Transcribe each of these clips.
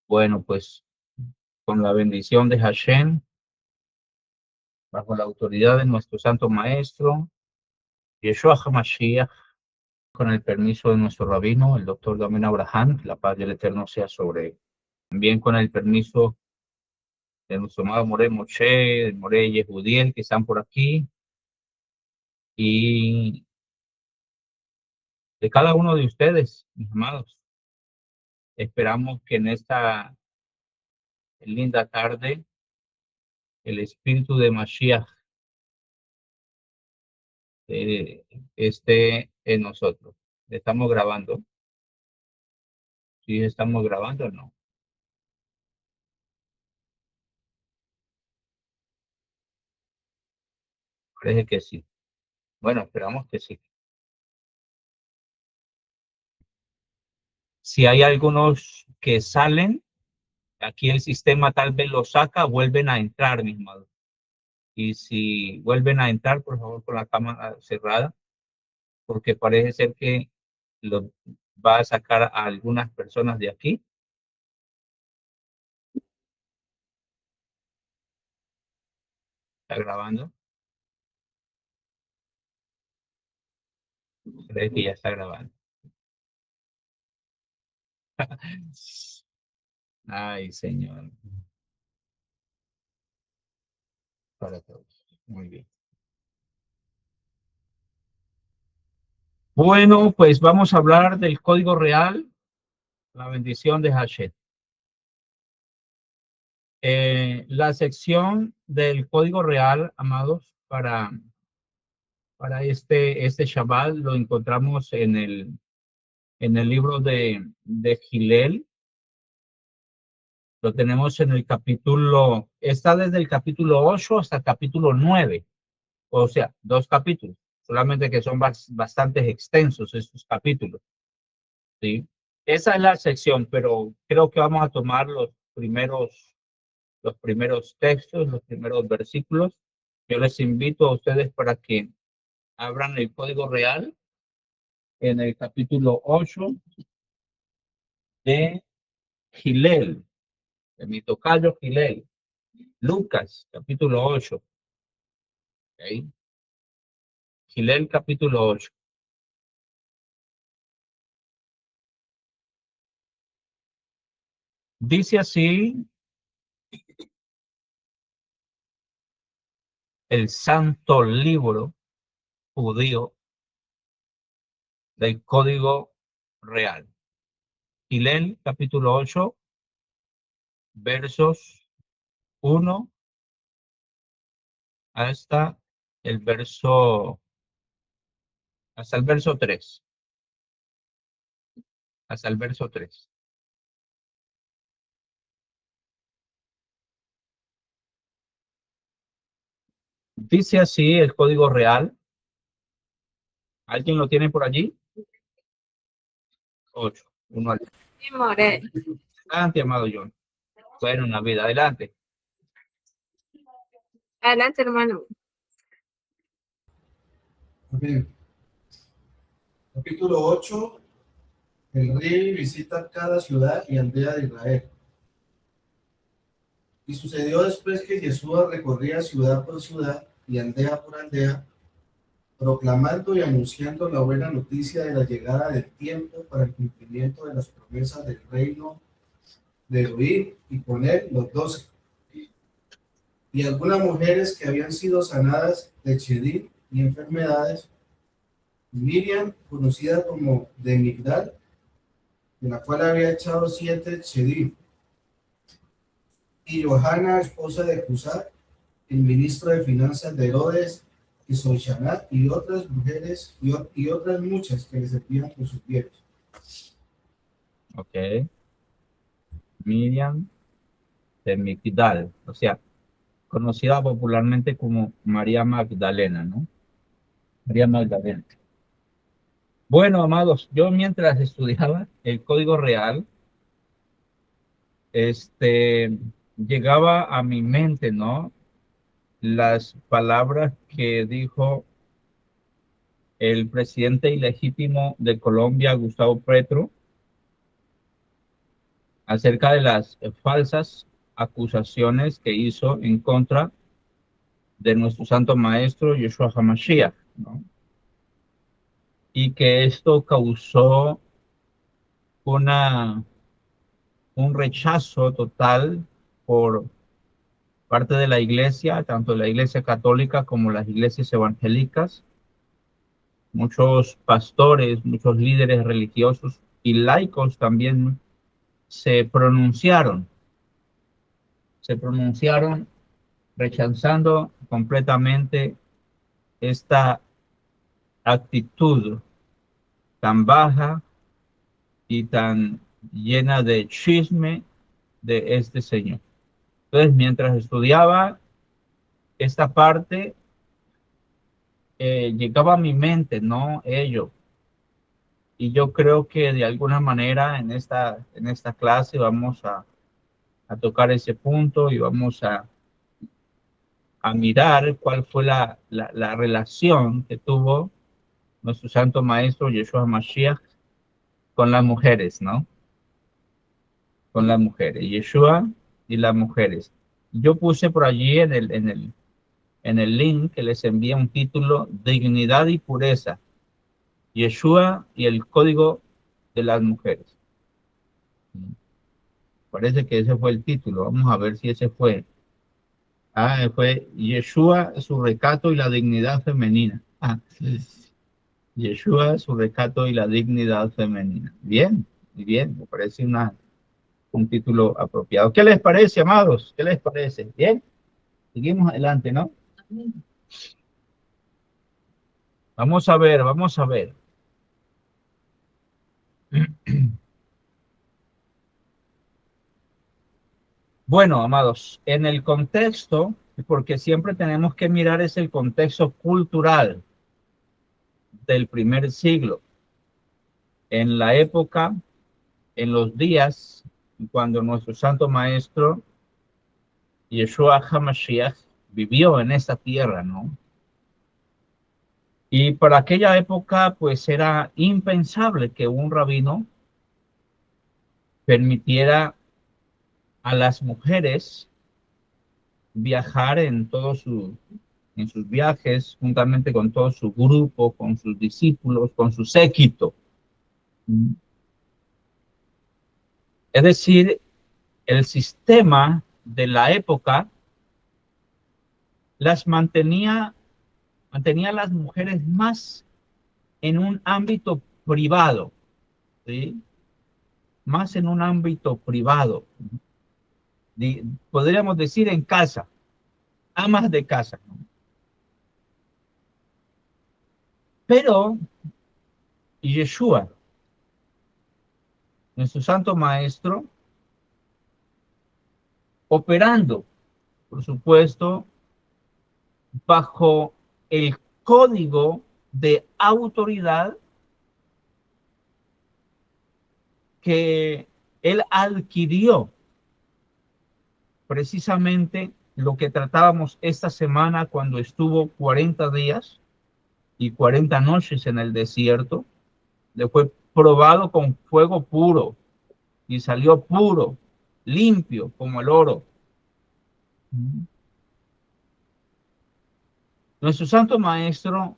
Bueno, pues con la bendición de Hashem, bajo la autoridad de nuestro Santo Maestro, Yeshua HaMashiach, con el permiso de nuestro rabino, el doctor Damen Abraham, que la paz del Eterno sea sobre él. También con el permiso de nuestro amado Moré Moshe, Moré Yehudiel, que están por aquí, y de cada uno de ustedes, mis amados. Esperamos que en esta linda tarde el espíritu de Mashiach eh, esté en nosotros. Estamos grabando. Sí, estamos grabando, ¿no? Parece que sí. Bueno, esperamos que sí. Si hay algunos que salen, aquí el sistema tal vez los saca, vuelven a entrar, mis amados. Y si vuelven a entrar, por favor, con la cámara cerrada, porque parece ser que lo va a sacar a algunas personas de aquí. Está grabando. Cree que ya está grabando. Ay, Señor. Para todos. Muy bien. Bueno, pues vamos a hablar del código real, la bendición de Hashem. La sección del código real, amados, para este Shabbat lo encontramos en el libro de Gilel. Lo tenemos en el capítulo, está desde el capítulo 8 hasta el capítulo 9, o sea, dos capítulos, solamente que son bastante extensos estos capítulos, ¿sí? Esa es la sección, pero creo que vamos a tomar los primeros textos, los primeros versículos. Yo les invito a ustedes para que abran el código real en el capítulo 8 de Gilel, de mi tocayo Gilel. Lucas, capítulo 8. ¿Okay? Gilel, capítulo 8. Dice así el santo libro judío del código real. Gilel, capítulo 8, versos 1 hasta el verso, hasta el verso 3. Hasta el verso 3. Dice así el código real. ¿Alguien lo tiene por allí? 8. 1 al Sí, More. adelante, amado John. Bueno, una vida, adelante. Adelante, hermano. Amén. Capítulo 8. El rey visita cada ciudad y aldea de Israel. Y sucedió después que Jesús recorría ciudad por ciudad y aldea por aldea, proclamando y anunciando la buena noticia de la llegada del tiempo para el cumplimiento de las promesas del reino de David, y con él los 12. Y algunas mujeres que habían sido sanadas de Chedid y enfermedades, Miriam, conocida como de Migdal, de la cual había echado 7 Chedid, y Johanna, esposa de Cusar, el ministro de finanzas de Herodes, y Soichanat, y otras mujeres, y otras muchas que le servían con sus bienes. Ok. Miriam de Migdal, o sea, conocida popularmente como María Magdalena, ¿no? María Magdalena. Bueno, amados, yo mientras estudiaba el código real, llegaba a mi mente, ¿no? Las palabras que dijo el presidente ilegítimo de Colombia, Gustavo Petro, acerca de las falsas acusaciones que hizo en contra de nuestro santo maestro Yeshua HaMashiach, ¿no? Y que esto causó un rechazo total por parte de la iglesia, tanto la iglesia católica como las iglesias evangélicas. Muchos pastores, muchos líderes religiosos y laicos también se pronunciaron rechazando completamente esta actitud tan baja y tan llena de chisme de este señor. Entonces, mientras estudiaba esta parte, llegaba a mi mente, ¿no? Ello. Y yo creo que de alguna manera en esta clase vamos a tocar ese punto y vamos a mirar cuál fue la relación que tuvo nuestro santo maestro Yeshua Mashiach con las mujeres, ¿no? Con las mujeres, Yeshua y las mujeres. Yo puse por allí en el link que les envía un título, Dignidad y Pureza, Yeshua y el Código de las Mujeres. Parece que ese fue el título. Vamos a ver si ese fue. Ah, fue Yeshua, su recato y la dignidad femenina. Ah, Yeshua, su recato y la dignidad femenina. Bien, muy bien, me parece un título apropiado. ¿Qué les parece, amados? ¿Qué les parece? Bien, seguimos adelante, ¿no? Vamos a ver, vamos a ver. Bueno, amados, en el contexto, porque siempre tenemos que mirar es el contexto cultural del primer siglo. En la época, en los días, cuando nuestro santo maestro Yeshua HaMashiach vivió en esta tierra, ¿no? Y para aquella época, pues era impensable que un rabino permitiera a las mujeres viajar en sus viajes, juntamente con todo su grupo, con sus discípulos, con su séquito. Es decir, el sistema de la época mantenía a las mujeres más en un ámbito privado, ¿sí? Más en un ámbito privado. Podríamos decir en casa, amas de casa, ¿no? Pero Yeshua, nuestro santo maestro, operando, por supuesto, bajo el código de autoridad que él adquirió, precisamente lo que tratábamos esta semana cuando estuvo 40 días y 40 noches en el desierto. Le fue probado con fuego puro y salió puro, limpio como el oro. Nuestro santo maestro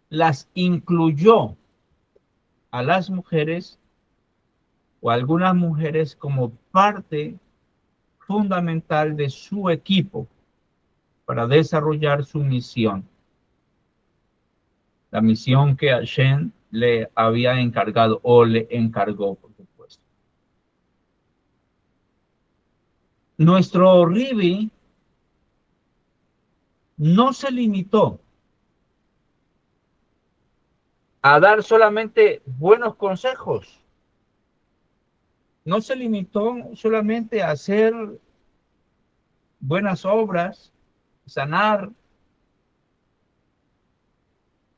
las incluyó a las mujeres o a algunas mujeres como parte fundamental de su equipo para desarrollar su misión. La misión que Hashem le había encargado o le encargó, por supuesto. Nuestro Ribi no se limitó a dar solamente buenos consejos. No se limitó solamente a hacer buenas obras, sanar,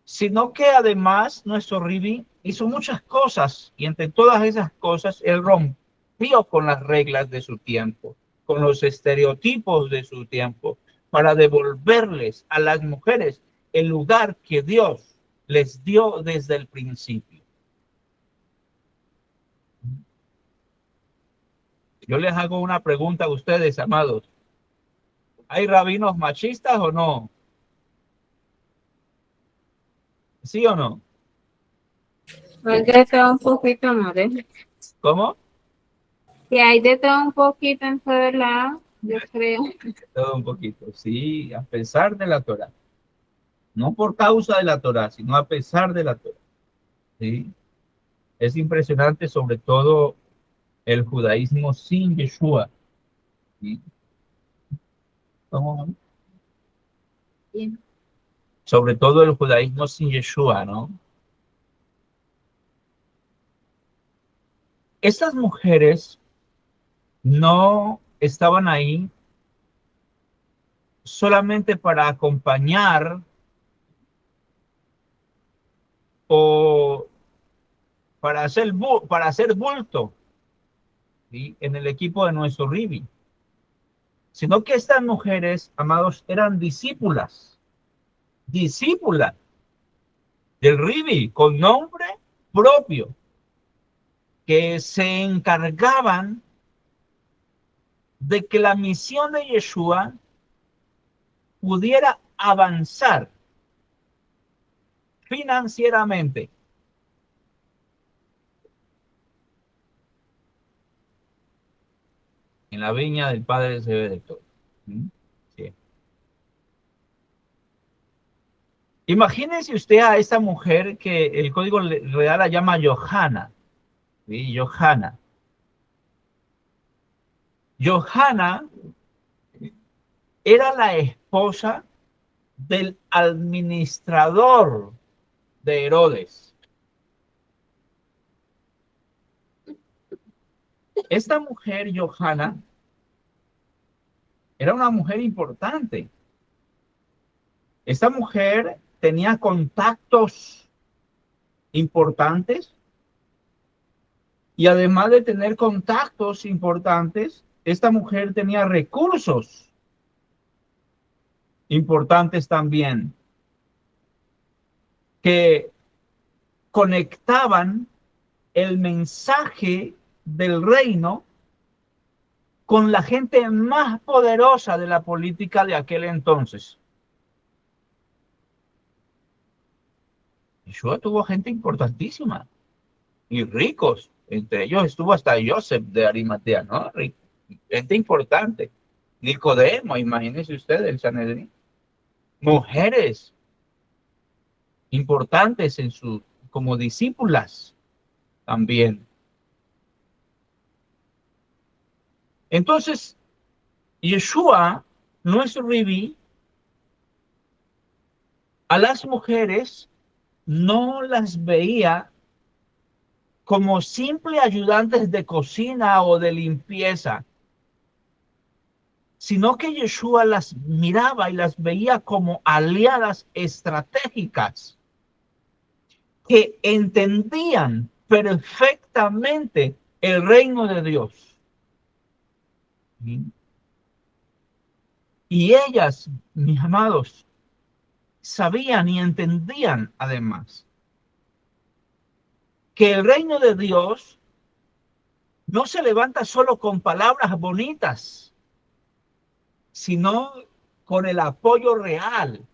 sino que además nuestro Ribi hizo muchas cosas y entre todas esas cosas él rompió con las reglas de su tiempo, con los estereotipos de su tiempo, para devolverles a las mujeres el lugar que Dios les dio desde el principio. Yo les hago una pregunta a ustedes, amados. ¿Hay rabinos machistas o no? ¿Sí o no? Hay de todo un poquito, amores. ¿Cómo? Y hay de todo un poquito en todos lados, yo creo. Todo un poquito. Sí, a pesar de la Torah. No por causa de la Torah, sino a pesar de la Torah. ¿Sí? Es impresionante, sobre todo el judaísmo sin Yeshua. ¿Sí? ¿Cómo? Bien. Sobre todo el judaísmo sin Yeshua, ¿no? Estas mujeres no estaban ahí solamente para acompañar o para hacer bulto, ¿sí? En el equipo de nuestro Ribi, sino que estas mujeres, amados, eran discípulas del Ribi con nombre propio, que se encargaban de que la misión de Yeshua pudiera avanzar financieramente. En la viña del Padre se ve de todo. Sí. Imagínese usted a esta mujer que el código real la llama Johanna. ¿Sí? Johanna. Johanna era la esposa del administrador de Herodes. Esta mujer, Johanna, era una mujer importante. Esta mujer tenía contactos importantes y además de tener contactos importantes, esta mujer tenía recursos importantes también que conectaban el mensaje del reino con la gente más poderosa de la política de aquel entonces. Yeshua tuvo gente importantísima y ricos. Entre ellos estuvo hasta Joseph de Arimatea, ¿no? Gente importante. Nicodemo, imagínense usted, el Sanedrín. Mujeres importantes en su, como discípulas también. Entonces, Yeshua, nuestro Rabí, a las mujeres no las veía como simple ayudantes de cocina o de limpieza, sino que Yeshua las miraba y las veía como aliadas estratégicas que entendían perfectamente el reino de Dios. Y ellas, mis amados, sabían y entendían además que el reino de Dios no se levanta solo con palabras bonitas, sino con el apoyo real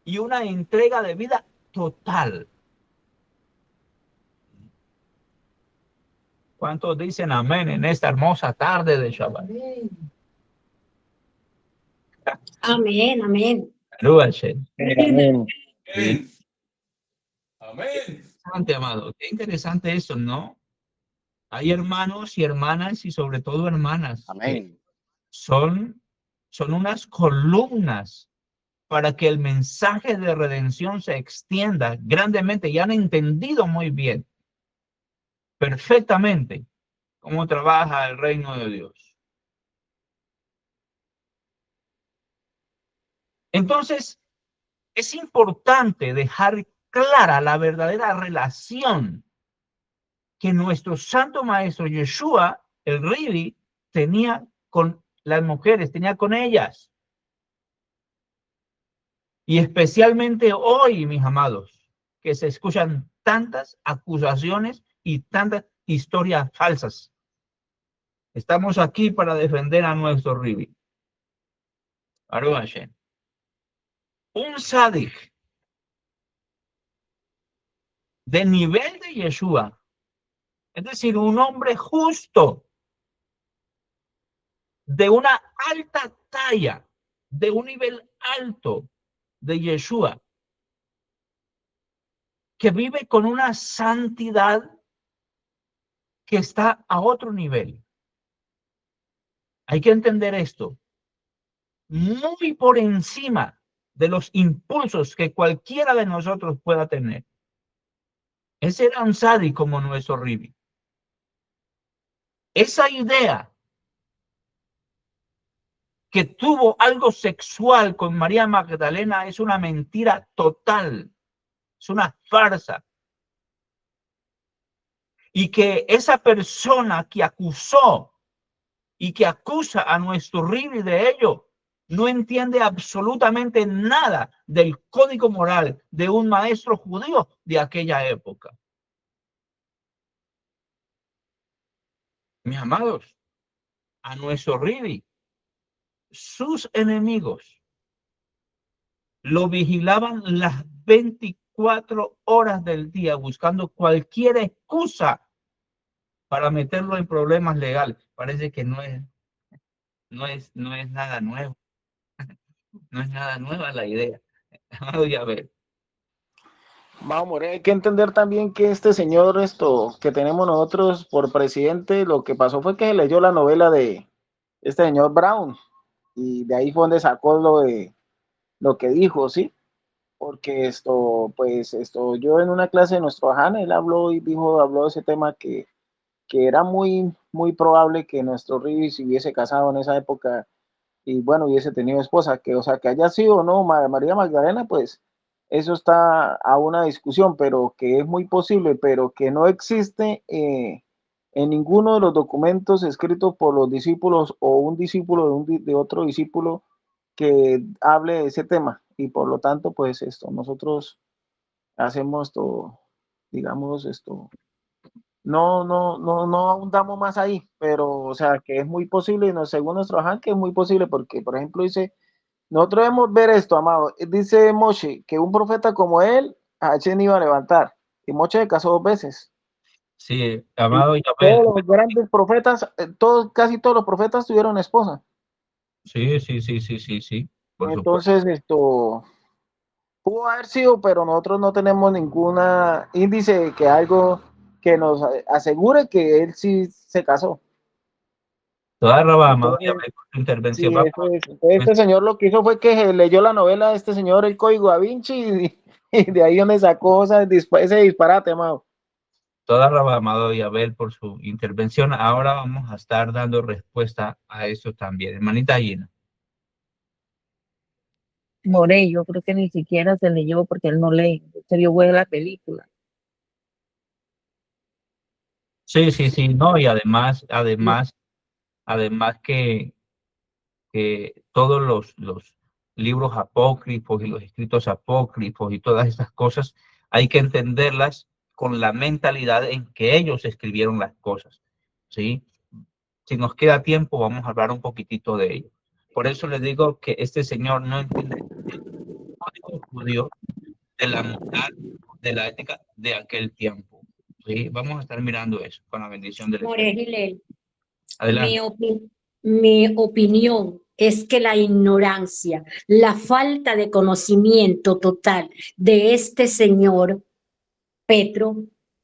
y una entrega de vida total. ¿Cuántos dicen amén en esta hermosa tarde de Shabbat? Amén, amén. Amén. Amén. Interesante, amado. Qué interesante eso, ¿no? Hay hermanos y hermanas y sobre todo hermanas que son unas columnas para que el mensaje de redención se extienda grandemente y han entendido muy bien, perfectamente, cómo trabaja el reino de Dios. Entonces, es importante dejar clara la verdadera relación que nuestro santo maestro Yeshua, el Ribi, tenía con las mujeres, tenía con ellas. Y especialmente hoy, mis amados, que se escuchan tantas acusaciones y tantas historias falsas. Estamos aquí para defender a nuestro Ribi. Baruch Hashem. Un sádic de nivel de Yeshua, es decir, un hombre justo, de una alta talla, de un nivel alto de Yeshua, que vive con una santidad que está a otro nivel. Hay que entender esto. Muy por encima de los impulsos que cualquiera de nosotros pueda tener. Ese era un sádico como nuestro Ribi. Esa idea que tuvo algo sexual con María Magdalena es una mentira total. Es una farsa. Y que esa persona que acusó y que acusa a nuestro Ribi de ello no entiende absolutamente nada del código moral de un maestro judío de aquella época. Mis amados, a nuestro Ribi, sus enemigos lo vigilaban las 24 horas del día buscando cualquier excusa para meterlo en problemas legales. Parece que no es nada nuevo. No es nada nueva la idea. Voy a ver. Vamos, hay que entender también que este señor, que tenemos nosotros por presidente, lo que pasó fue que leyó la novela de este señor Brown y de ahí fue donde sacó lo que dijo, ¿sí? Porque yo en una clase de nuestro Han, él habló de ese tema que era muy, muy probable que nuestro Ribi se hubiese casado en esa época y bueno, hubiese tenido esposa, que haya sido o no María Magdalena, pues eso está a una discusión, pero que es muy posible, pero que no existe en ninguno de los documentos escritos por los discípulos o un discípulo de otro discípulo que hable de ese tema. Y por lo tanto, pues nosotros hacemos digamos, no ahondamos más ahí, pero que es muy posible, según nuestro Han, que es muy posible, porque, por ejemplo, dice, nosotros debemos ver esto, amado, dice Moshe, que un profeta como él, a Hashem iba a levantar, y Moshe se casó 2 veces. Sí, amado, ya todos los grandes profetas, casi todos los profetas tuvieron esposa. Sí. Por Entonces, pudo haber sido, pero nosotros no tenemos ninguna índice que algo que nos asegure que él sí se casó. Toda Rabá, amado, Entonces, ya por tu intervención. sí, Vamos, este señor lo que hizo fue que leyó la novela de este señor, El Código Da Vinci, y de ahí donde sacó ese disparate, amado. toda Rabá, amado Yabel, por su intervención. Ahora vamos a estar dando respuesta a eso también. Hermanita Gina. More, yo creo que ni siquiera se leyó porque él no lee, se vio buena la película. Sí, no, y además que todos los libros apócrifos y los escritos apócrifos y todas estas cosas hay que entenderlas con la mentalidad en que ellos escribieron las cosas, ¿sí? Si nos queda tiempo, vamos a hablar un poquitito de ello. Por eso les digo que este señor no entiende el código judío de la moral, de la ética de aquel tiempo, ¿sí? Vamos a estar mirando eso con la bendición del More Eterno. Gilel, Adelante. mi opinión es que la ignorancia, la falta de conocimiento total de este señor Petro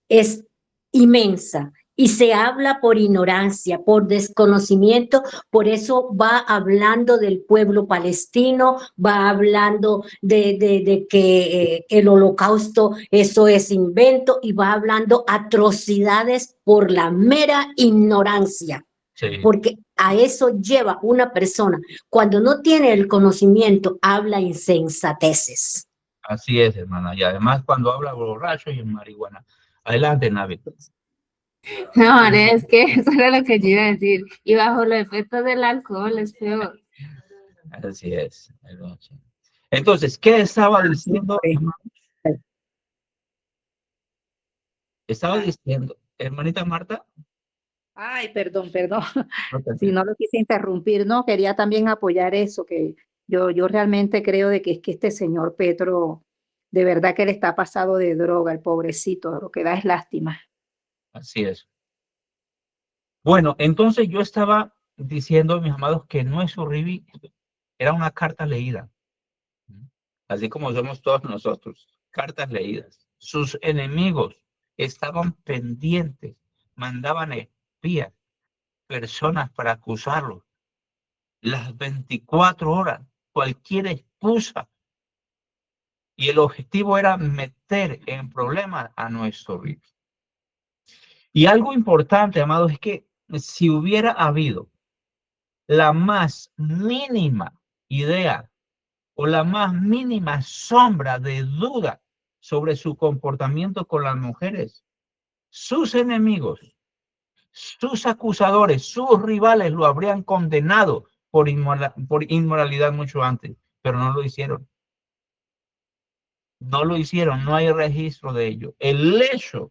es inmensa y se habla por ignorancia, por desconocimiento, por eso va hablando del pueblo palestino, va hablando de que el holocausto, eso es invento, y va hablando atrocidades por la mera ignorancia. Sí. Porque a eso lleva una persona. Cuando no tiene el conocimiento, habla insensateces. Así es, hermana. Y además cuando habla borracho y en marihuana. Adelante, Navi. No, es que eso era lo que yo iba a decir. Y bajo los efectos del alcohol es peor. Así es. Entonces, ¿qué estaba diciendo? Estaba diciendo Hermanita Marta. Ay, perdón, perdón. No te Si no lo quise interrumpir, no, quería también apoyar eso, que yo realmente creo de que es que este señor Petro, de verdad que le está pasado de droga, el pobrecito, lo que da es lástima. Así es. Bueno, entonces yo estaba diciendo, mis amados, que nuestro Rivi era una carta leída, así como somos todos nosotros, cartas leídas. Sus enemigos estaban pendientes, mandaban espías, personas para acusarlos, las 24 horas, cualquier excusa. Y el objetivo era meter en problemas a nuestro Rivi. Y algo importante, amados, es que si hubiera habido la más mínima idea o la más mínima sombra de duda sobre su comportamiento con las mujeres, sus enemigos, sus acusadores, sus rivales lo habrían condenado por inmoralidad mucho antes, pero no lo hicieron. No lo hicieron, no hay registro de ello. El hecho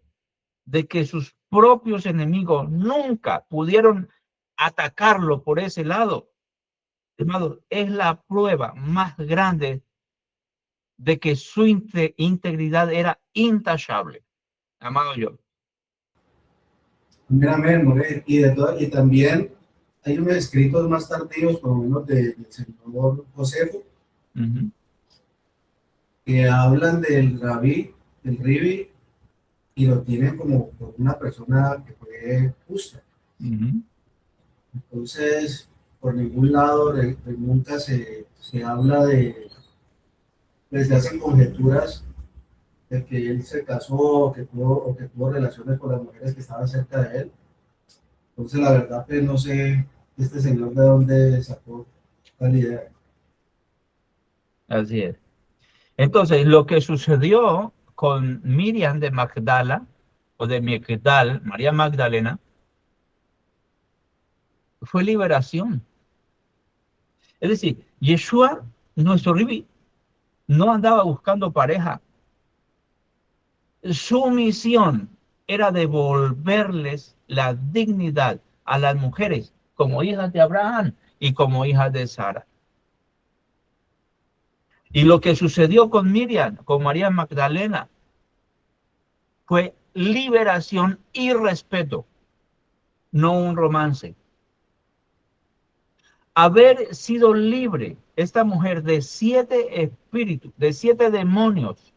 de que sus propios enemigos nunca pudieron atacarlo por ese lado, hermano, es la prueba más grande de que su integridad era intachable, amado yo. Amén, More. Y también hay unos escritos más tardíos, por lo menos del señor Josefo, que hablan del rabí, del Ribi, y lo tienen como una persona que fue justa. Entonces, por ningún lado nunca se habla de, pues, se hacen conjeturas de que él se casó o que tuvo relaciones con las mujeres que estaban cerca de él. Entonces, la verdad, pues no sé este señor de dónde sacó tal idea. Así es. Entonces, lo que sucedió con Miriam de Magdala, o de Magdal, María Magdalena, fue liberación. Es decir, Yeshua, nuestro Ribi, no andaba buscando pareja. Su misión era devolverles la dignidad a las mujeres como hijas de Abraham y como hijas de Sara. Y lo que sucedió con Miriam, con María Magdalena, fue liberación y respeto, no un romance. Haber sido libre esta mujer de 7 espíritus, de 7 demonios,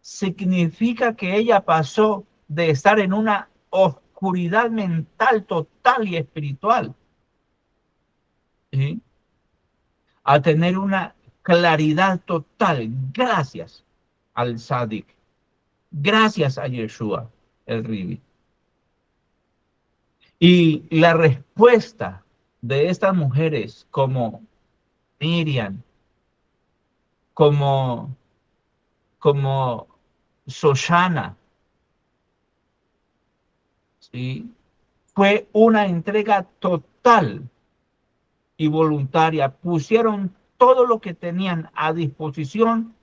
significa que ella pasó de estar en una oscuridad mental total y espiritual, ¿sí?, a tener una claridad total gracias al Sadik, gracias a Yeshua, el Ribi. Y la respuesta de estas mujeres como Miriam, como Shoshana, ¿sí?, fue una entrega total y voluntaria. Pusieron todo lo que tenían a disposición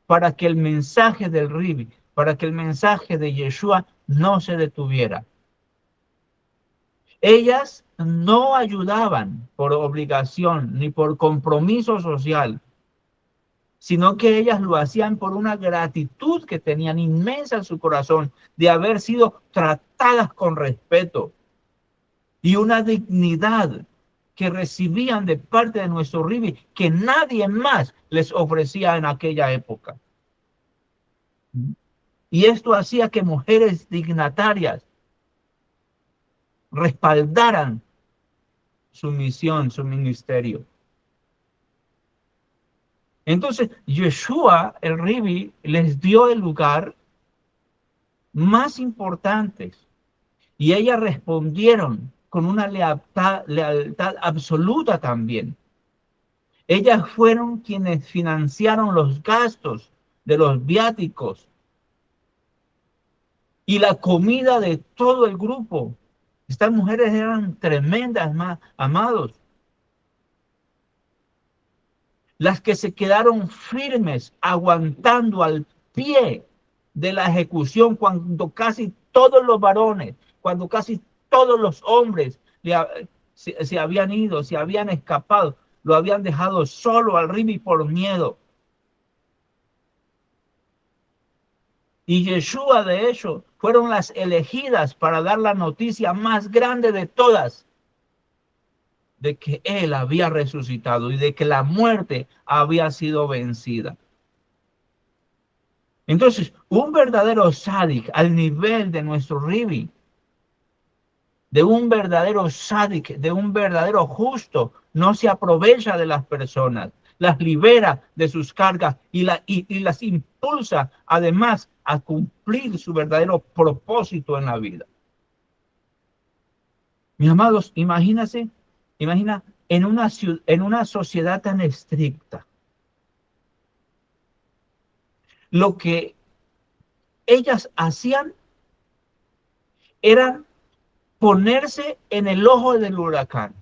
para que el mensaje del Ribi, para que el mensaje de Yeshua no se detuviera. Ellas no ayudaban por obligación ni por compromiso social, sino que ellas lo hacían por una gratitud que tenían inmensa en su corazón de haber sido tratadas con respeto y una dignidad que recibían de parte de nuestro Ribi que nadie más les ofrecía en aquella época. Y esto hacía que mujeres dignatarias respaldaran su misión, su ministerio. Entonces, Yeshua, el Ribi, les dio el lugar más importante y ellas respondieron con una lealtad absoluta también. Ellas fueron quienes financiaron los gastos de los viáticos y la comida de todo el grupo. Estas mujeres eran tremendas, amados. Las que se quedaron firmes, aguantando al pie de la ejecución cuando casi todos los varones, cuando casi todos los hombres se habían ido, se habían escapado, lo habían dejado solo al Ribi por miedo. Y Yeshua, de hecho, fueron las elegidas para dar la noticia más grande de todas, de que él había resucitado y de que la muerte había sido vencida. Entonces, un verdadero sádic al nivel de nuestro Ribi, de un verdadero sádic, de un verdadero justo, no se aprovecha de las personas, las libera de sus cargas y las impulsa además a cumplir su verdadero propósito en la vida. Mis amados, imagina en una sociedad tan estricta, lo que ellas hacían era ponerse en el ojo del huracán,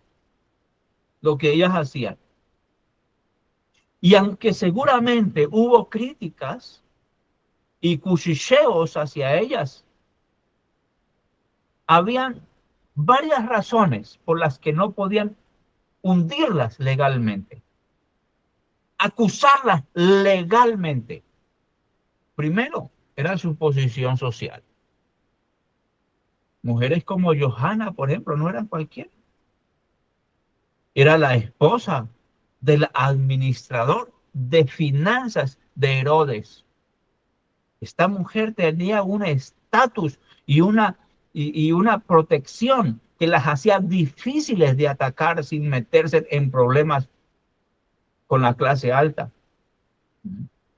lo que ellas hacían. Y aunque seguramente hubo críticas y cuchicheos hacia ellas, habían varias razones por las que no podían hundirlas legalmente, acusarlas legalmente. Primero, era su posición social. Mujeres como Johanna, por ejemplo, no eran cualquiera. Era la esposa del administrador de finanzas de Herodes. Esta mujer tenía un estatus y una protección que las hacía difíciles de atacar sin meterse en problemas con la clase alta.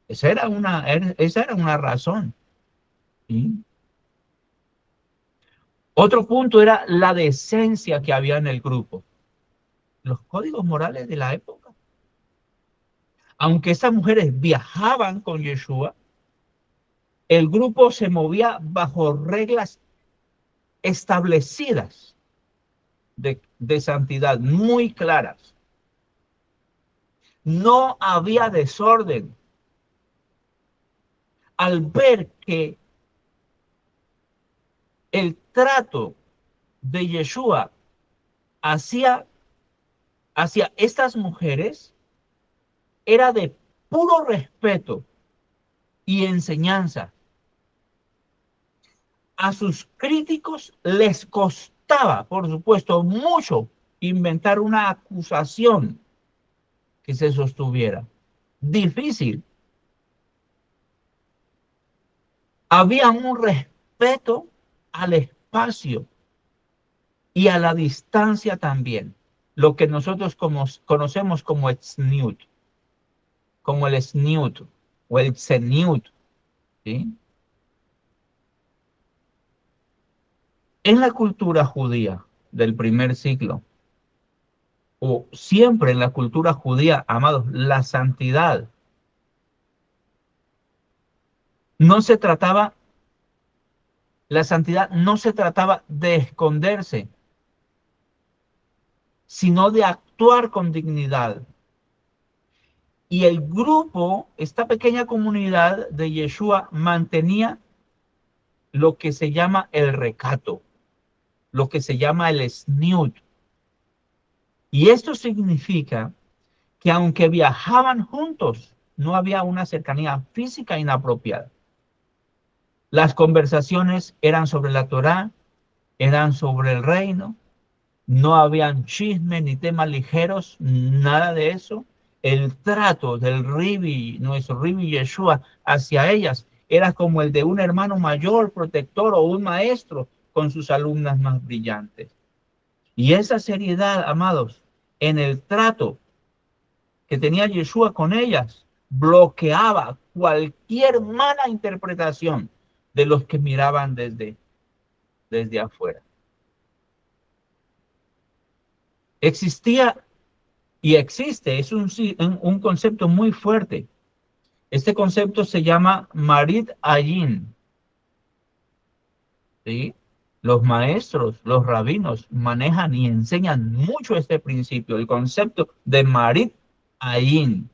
Esa era una razón. ¿Sí? Otro punto era la decencia que había en el grupo. Los códigos morales de la época. Aunque estas mujeres viajaban con Yeshua, el grupo se movía bajo reglas establecidas de santidad, muy claras. No había desorden. Al ver que el trato de Yeshua hacia estas mujeres era de puro respeto y enseñanza. A sus críticos les costaba, por supuesto, mucho inventar una acusación que se sostuviera. Difícil. Había un respeto al espacio y a la distancia también. Lo que nosotros conocemos como tzniut, como el sniut o el tzeniut, ¿sí? En la cultura judía del primer siglo, o siempre en la cultura judía, amados, la santidad no se trataba de esconderse, sino de actuar con dignidad. Y el grupo, esta pequeña comunidad de Yeshua, mantenía lo que se llama el recato, lo que se llama el sniut. Y esto significa que aunque viajaban juntos, no había una cercanía física inapropiada. Las conversaciones eran sobre la Torá, eran sobre el reino, no habían chismes ni temas ligeros, nada de eso. El trato del Ribi, nuestro Ribi Yeshua, hacia ellas era como el de un hermano mayor, protector o un maestro con sus alumnas más brillantes. Y esa seriedad, amados, en el trato que tenía Yeshua con ellas, bloqueaba cualquier mala interpretación de los que miraban desde afuera. Existía y existe, es un concepto muy fuerte. Este concepto se llama Marit Ayin. ¿Sí? Los maestros, los rabinos manejan y enseñan mucho este principio, el concepto de Marit Ayin.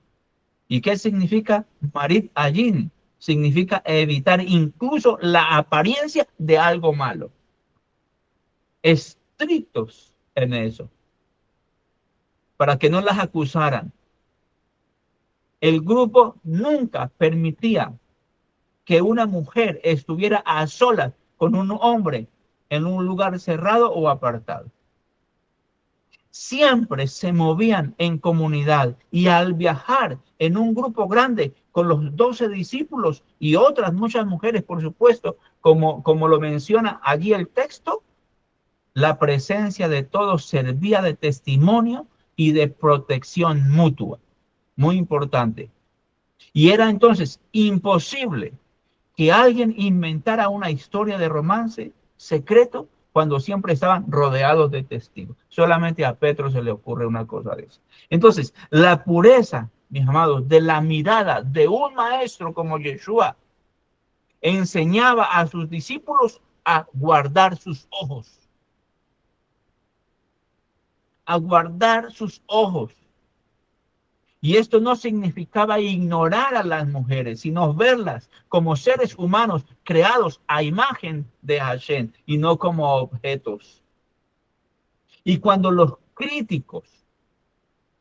¿Y qué significa Marit Ayin? significa evitar incluso la apariencia de algo malo. Estrictos en eso, para que no las acusaran. El grupo nunca permitía que una mujer estuviera a solas con un hombre en un lugar cerrado o apartado. Siempre se movían en comunidad y al viajar en un grupo grande con los 12 discípulos y otras muchas mujeres, por supuesto, como lo menciona allí el texto, la presencia de todos servía de testimonio y de protección mutua. Muy importante. Y era entonces imposible que alguien inventara una historia de romance secreto cuando siempre estaban rodeados de testigos. Solamente a Pedro se le ocurre una cosa de eso. Entonces, la pureza, mis amados, de la mirada de un maestro como Yeshua enseñaba a sus discípulos a guardar sus ojos. A guardar sus ojos. Y esto no significaba ignorar a las mujeres, sino verlas como seres humanos creados a imagen de Hashem y no como objetos. Y cuando los críticos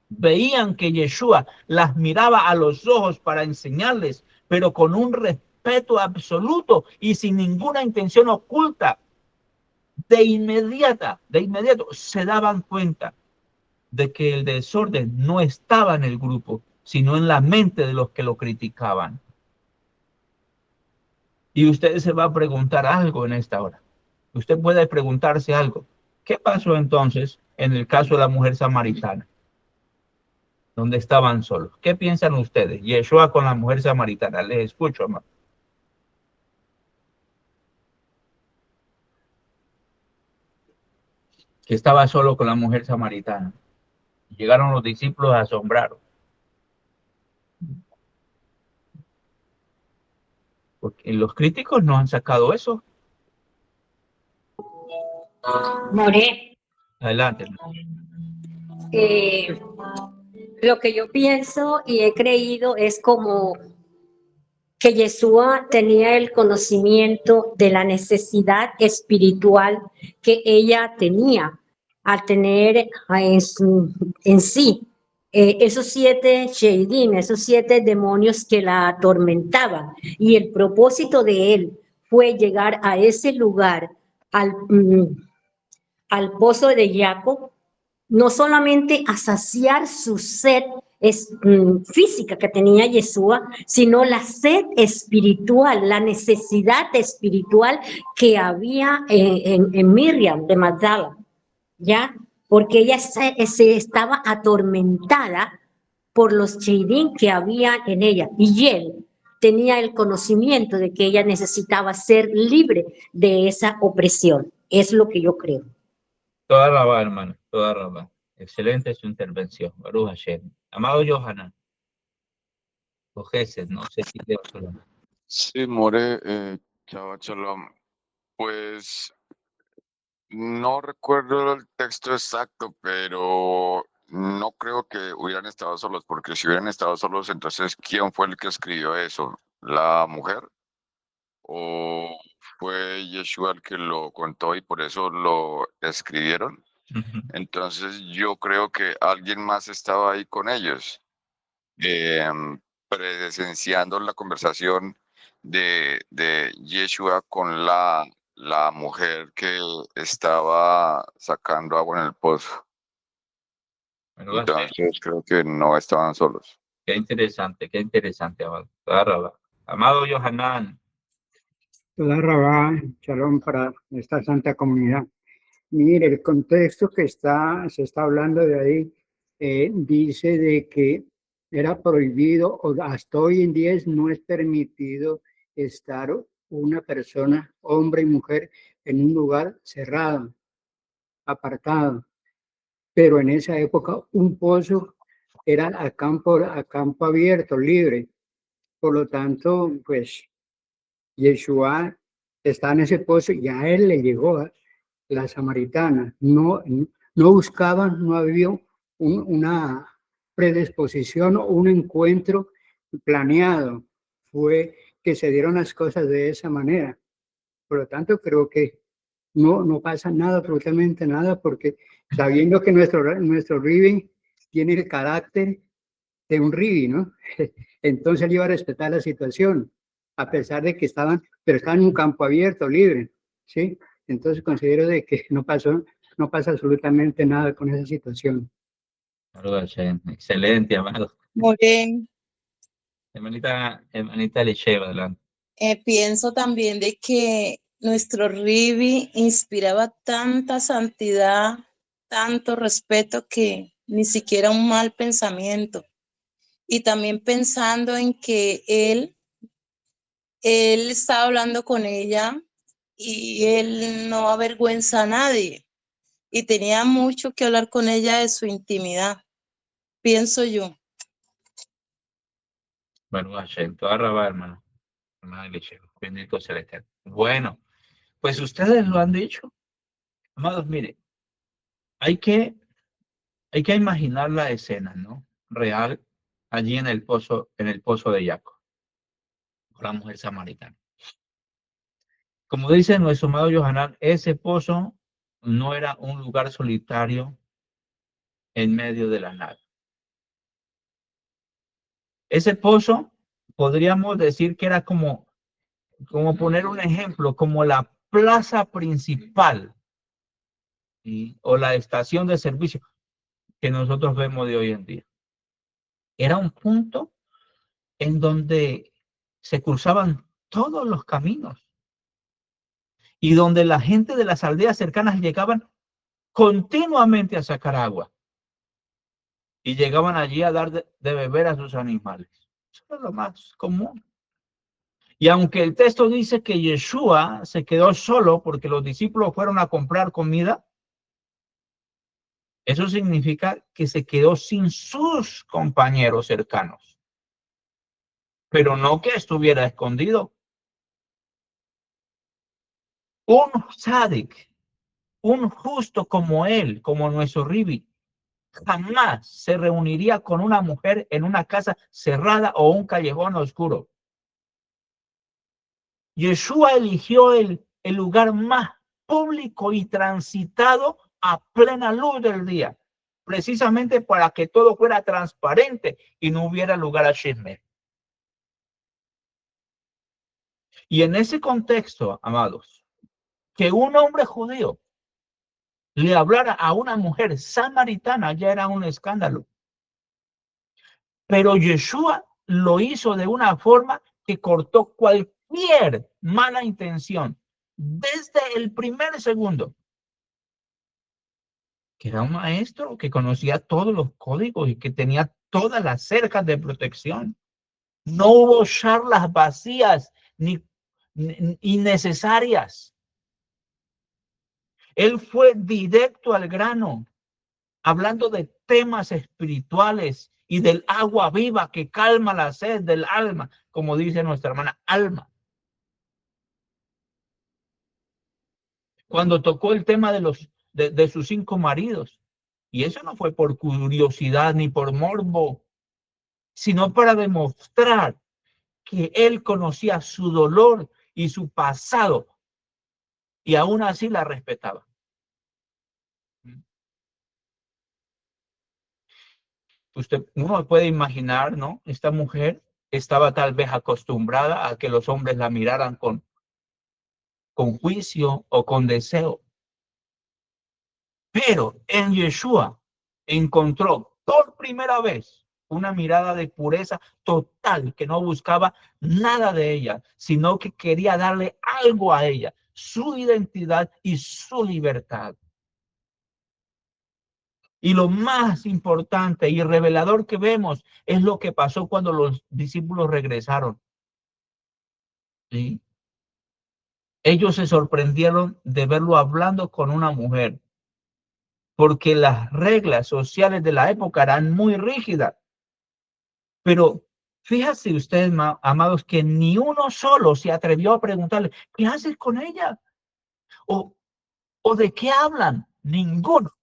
veían que Yeshua las miraba a los ojos para enseñarles, pero con un respeto absoluto y sin ninguna intención oculta, de inmediato se daban cuenta de que el desorden no estaba en el grupo, sino en la mente de los que lo criticaban. Y usted se va a preguntar algo en esta hora. Usted puede preguntarse algo. ¿Qué pasó entonces en el caso de la mujer samaritana? Donde estaban solos. ¿Qué piensan ustedes? Yeshua con la mujer samaritana. Les escucho, hermano. Que estaba solo con la mujer samaritana. Llegaron los discípulos asombrados. Porque los críticos no han sacado eso. More, Adelante. lo que yo pienso y he creído es como que Yeshua tenía el conocimiento de la necesidad espiritual que ella tenía al tener en sí esos 7 sheidim, esos 7 demonios que la atormentaban. Y el propósito de él fue llegar a ese lugar, al pozo de Jacob, no solamente a saciar su sed física que tenía Yeshua, sino la sed espiritual, la necesidad espiritual que había en Miriam de Magdala, ¿ya? Porque ella se estaba atormentada por los sheidim que había en ella, y él tenía el conocimiento de que ella necesitaba ser libre de esa opresión. Es lo que yo creo. Toda rabá, hermano, toda rabá. Excelente su intervención. Baruch Hashem. Amado Yohanan. O Gesed, no sé si te va. Sí, More, Shabbat Shalom. Pues no recuerdo el texto exacto, pero no creo que hubieran estado solos, porque si hubieran estado solos, entonces, ¿quién fue el que escribió eso? ¿La mujer? ¿O fue Yeshua el que lo contó y por eso lo escribieron? Entonces, yo creo que alguien más estaba ahí con ellos, presenciando la conversación de Yeshua con la mujer que estaba sacando agua en el pozo. Entonces creo que no estaban solos. Qué interesante, amado. Toda rabá. Amado Yohanan. Toda rabá, shalom para esta santa comunidad. Mire, el contexto que se está hablando de ahí, dice de que era prohibido, o hasta hoy en día no es permitido estar una persona, hombre y mujer, en un lugar cerrado, apartado. Pero en esa época un pozo era a campo abierto, libre. Por lo tanto, pues, Yeshua está en ese pozo y a él le llegó la samaritana. No buscaban, no había una predisposición o un encuentro planeado. Fue que se dieron las cosas de esa manera. Por lo tanto, creo que no pasa nada, absolutamente nada, porque sabiendo que nuestro Rivi tiene el carácter de un Rivi, ¿no? Entonces él iba a respetar la situación, a pesar de que estaban en un campo abierto, libre, ¿sí? Entonces considero de que no pasa absolutamente nada con esa situación. Excelente, amado. More, Hermanita Lecheva, adelante. pienso también de que nuestro Rivi inspiraba tanta santidad, tanto respeto que ni siquiera un mal pensamiento. Y también pensando en que él estaba hablando con ella y él no avergüenza a nadie y tenía mucho que hablar con ella de su intimidad, pienso yo. Bueno, Hashem, toda Rabá, hermano. Hermana Lecheva, bendito sea el Eterno. Bueno, pues ustedes lo han dicho. Amados, mire, hay que imaginar la escena, ¿no? Real, allí en el pozo de Jacob, la mujer samaritana. Como dice nuestro amado Yohanan, ese pozo no era un lugar solitario en medio de la nada. Ese pozo, podríamos decir que era como poner un ejemplo, como la plaza principal, ¿sí? O la estación de servicio que nosotros vemos de hoy en día. Era un punto en donde se cruzaban todos los caminos y donde la gente de las aldeas cercanas llegaban continuamente a sacar agua y llegaban allí a dar de beber a sus animales. Eso es lo más común. Y aunque el texto dice que Yeshua se quedó solo porque los discípulos fueron a comprar comida, eso significa que se quedó sin sus compañeros cercanos. Pero no que estuviera escondido. Un tzadik, un justo como él, como nuestro Rivi, jamás se reuniría con una mujer en una casa cerrada o un callejón oscuro. Yeshua eligió el lugar más público y transitado a plena luz del día, precisamente para que todo fuera transparente y no hubiera lugar a chisme. Y en ese contexto, amados, que un hombre judío le hablara a una mujer samaritana ya era un escándalo. Pero Yeshua lo hizo de una forma que cortó cualquier mala intención desde el primer segundo. Que era un maestro que conocía todos los códigos y que tenía todas las cercas de protección. No hubo charlas vacías ni innecesarias. Él fue directo al grano, hablando de temas espirituales y del agua viva que calma la sed del alma, como dice nuestra hermana Alma. Cuando tocó el tema de sus 5 maridos, y eso no fue por curiosidad ni por morbo, sino para demostrar que él conocía su dolor y su pasado, y aún así la respetaba. Uno puede imaginar, ¿no? Esta mujer estaba tal vez acostumbrada a que los hombres la miraran con juicio o con deseo. Pero en Yeshua encontró por primera vez una mirada de pureza total, que no buscaba nada de ella, sino que quería darle algo a ella, su identidad y su libertad. Y lo más importante y revelador que vemos es lo que pasó cuando los discípulos regresaron. ¿Sí? Ellos se sorprendieron de verlo hablando con una mujer, porque las reglas sociales de la época eran muy rígidas. Pero fíjense ustedes, amados, que ni uno solo se atrevió a preguntarle, ¿qué haces con ella? ¿O de qué hablan? Ninguno.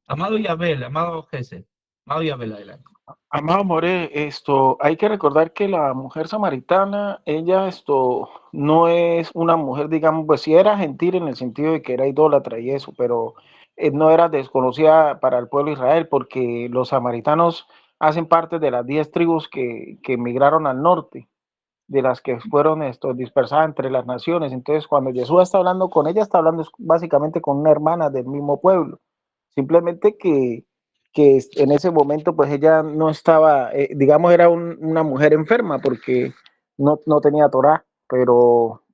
Amado Yabel, amado Jesús, amado Yabel, adelante. Amado More, hay que recordar que la mujer samaritana, ella no es una mujer, digamos, pues sí era gentil en el sentido de que era idólatra y eso, pero no era desconocida para el pueblo de Israel, porque los samaritanos hacen parte de las 10 tribus que emigraron al norte, de las que fueron dispersadas entre las naciones. Entonces, cuando Jesús está hablando con ella, está hablando básicamente con una hermana del mismo pueblo. Simplemente que en ese momento pues ella no estaba, digamos, era una mujer enferma porque no tenía Torá, pero,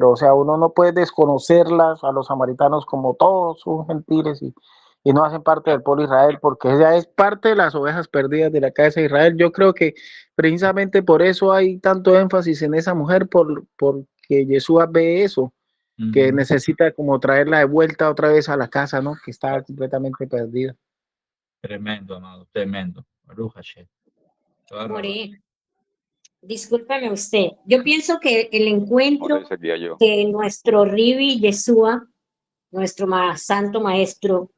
o sea, uno no puede desconocerlas a los samaritanos como todos son gentiles y no hacen parte del pueblo de Israel, porque ella es parte de las ovejas perdidas de la casa de Israel. Yo creo que precisamente por eso hay tanto énfasis en esa mujer, porque Yeshua ve eso, que necesita como traerla de vuelta otra vez a la casa, ¿no? Que está completamente perdida. Tremendo, amado, tremendo. Baruch Hashem. More, discúlpeme usted. Yo pienso que el encuentro More sería yo. que nuestro Ribi Yeshua, nuestro santo maestro,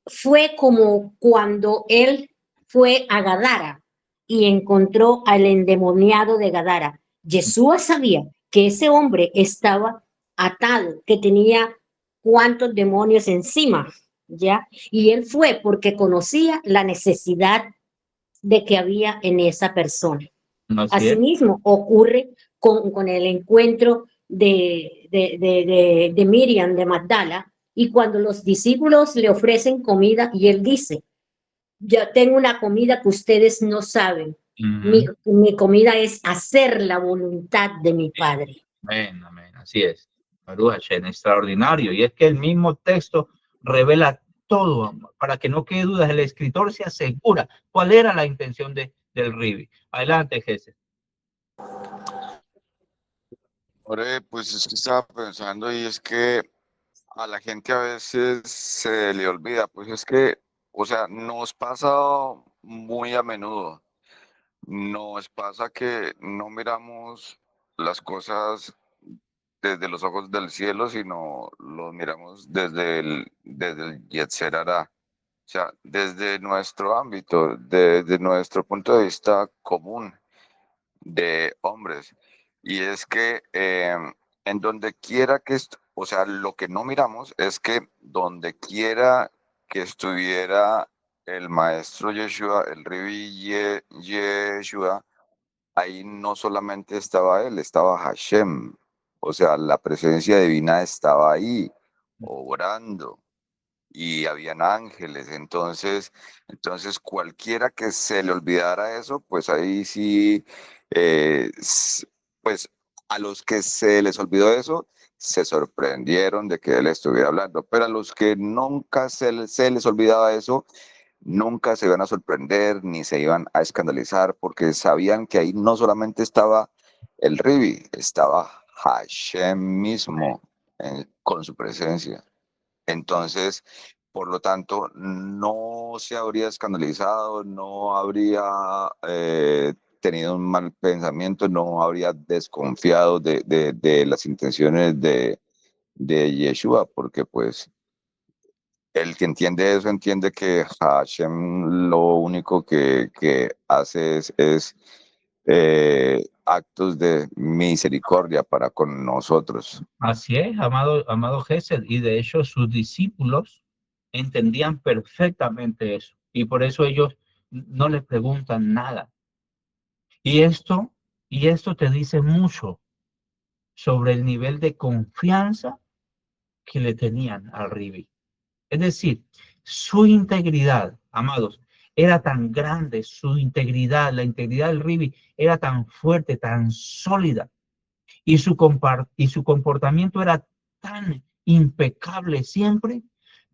fue como cuando él fue a Gadara y encontró al endemoniado de Gadara. Yeshua sabía que ese hombre estaba atado, que tenía cuantos demonios encima, ¿ya? Y él fue porque conocía la necesidad de que había en esa persona. Así es. Asimismo, ocurre con el encuentro de Miriam de Magdala, y cuando los discípulos le ofrecen comida y él dice, yo tengo una comida que ustedes no saben. Mi comida es hacer la voluntad de mi Padre. Amén, amén, así es. Baruch Hashem, extraordinario. Y es que el mismo texto revela todo, amor. Para que no quede dudas, el escritor se asegura cuál era la intención del Ribi. Adelante, Jesús. More, pues es que estaba pensando y es que a la gente a veces se le olvida, pues es que, o sea, nos pasa muy a menudo. Nos pasa que no miramos las cosas desde los ojos del cielo, sino los miramos desde el Yetzer Hará. O sea, desde nuestro ámbito, desde nuestro punto de vista común de hombres. Y es que en donde quiera que, o sea, lo que no miramos es que donde quiera que estuviera el maestro Yeshua, el Ribi Yeshua, ahí no solamente estaba él, estaba Hashem. O sea, la presencia divina estaba ahí, obrando, y habían ángeles. Entonces cualquiera que se le olvidara eso, pues ahí sí, pues a los que se les olvidó eso, se sorprendieron de que él estuviera hablando, pero a los que nunca se les olvidaba eso, nunca se iban a sorprender ni se iban a escandalizar, porque sabían que ahí no solamente estaba el Ribi, estaba Hashem mismo con su presencia. Entonces, por lo tanto, no se habría escandalizado, no habría tenido un mal pensamiento, no habría desconfiado de las intenciones de Yeshua, porque pues el que entiende eso entiende que Hashem lo único que hace es actos de misericordia para con nosotros. Así es, amado Jesús. Y de hecho, sus discípulos entendían perfectamente eso. Y por eso ellos no le preguntan nada. Y esto te dice mucho sobre el nivel de confianza que le tenían al Ribi. Es decir, su integridad, amados, era tan grande, su integridad, la integridad del Ribi era tan fuerte, tan sólida, y su comportamiento era tan impecable siempre,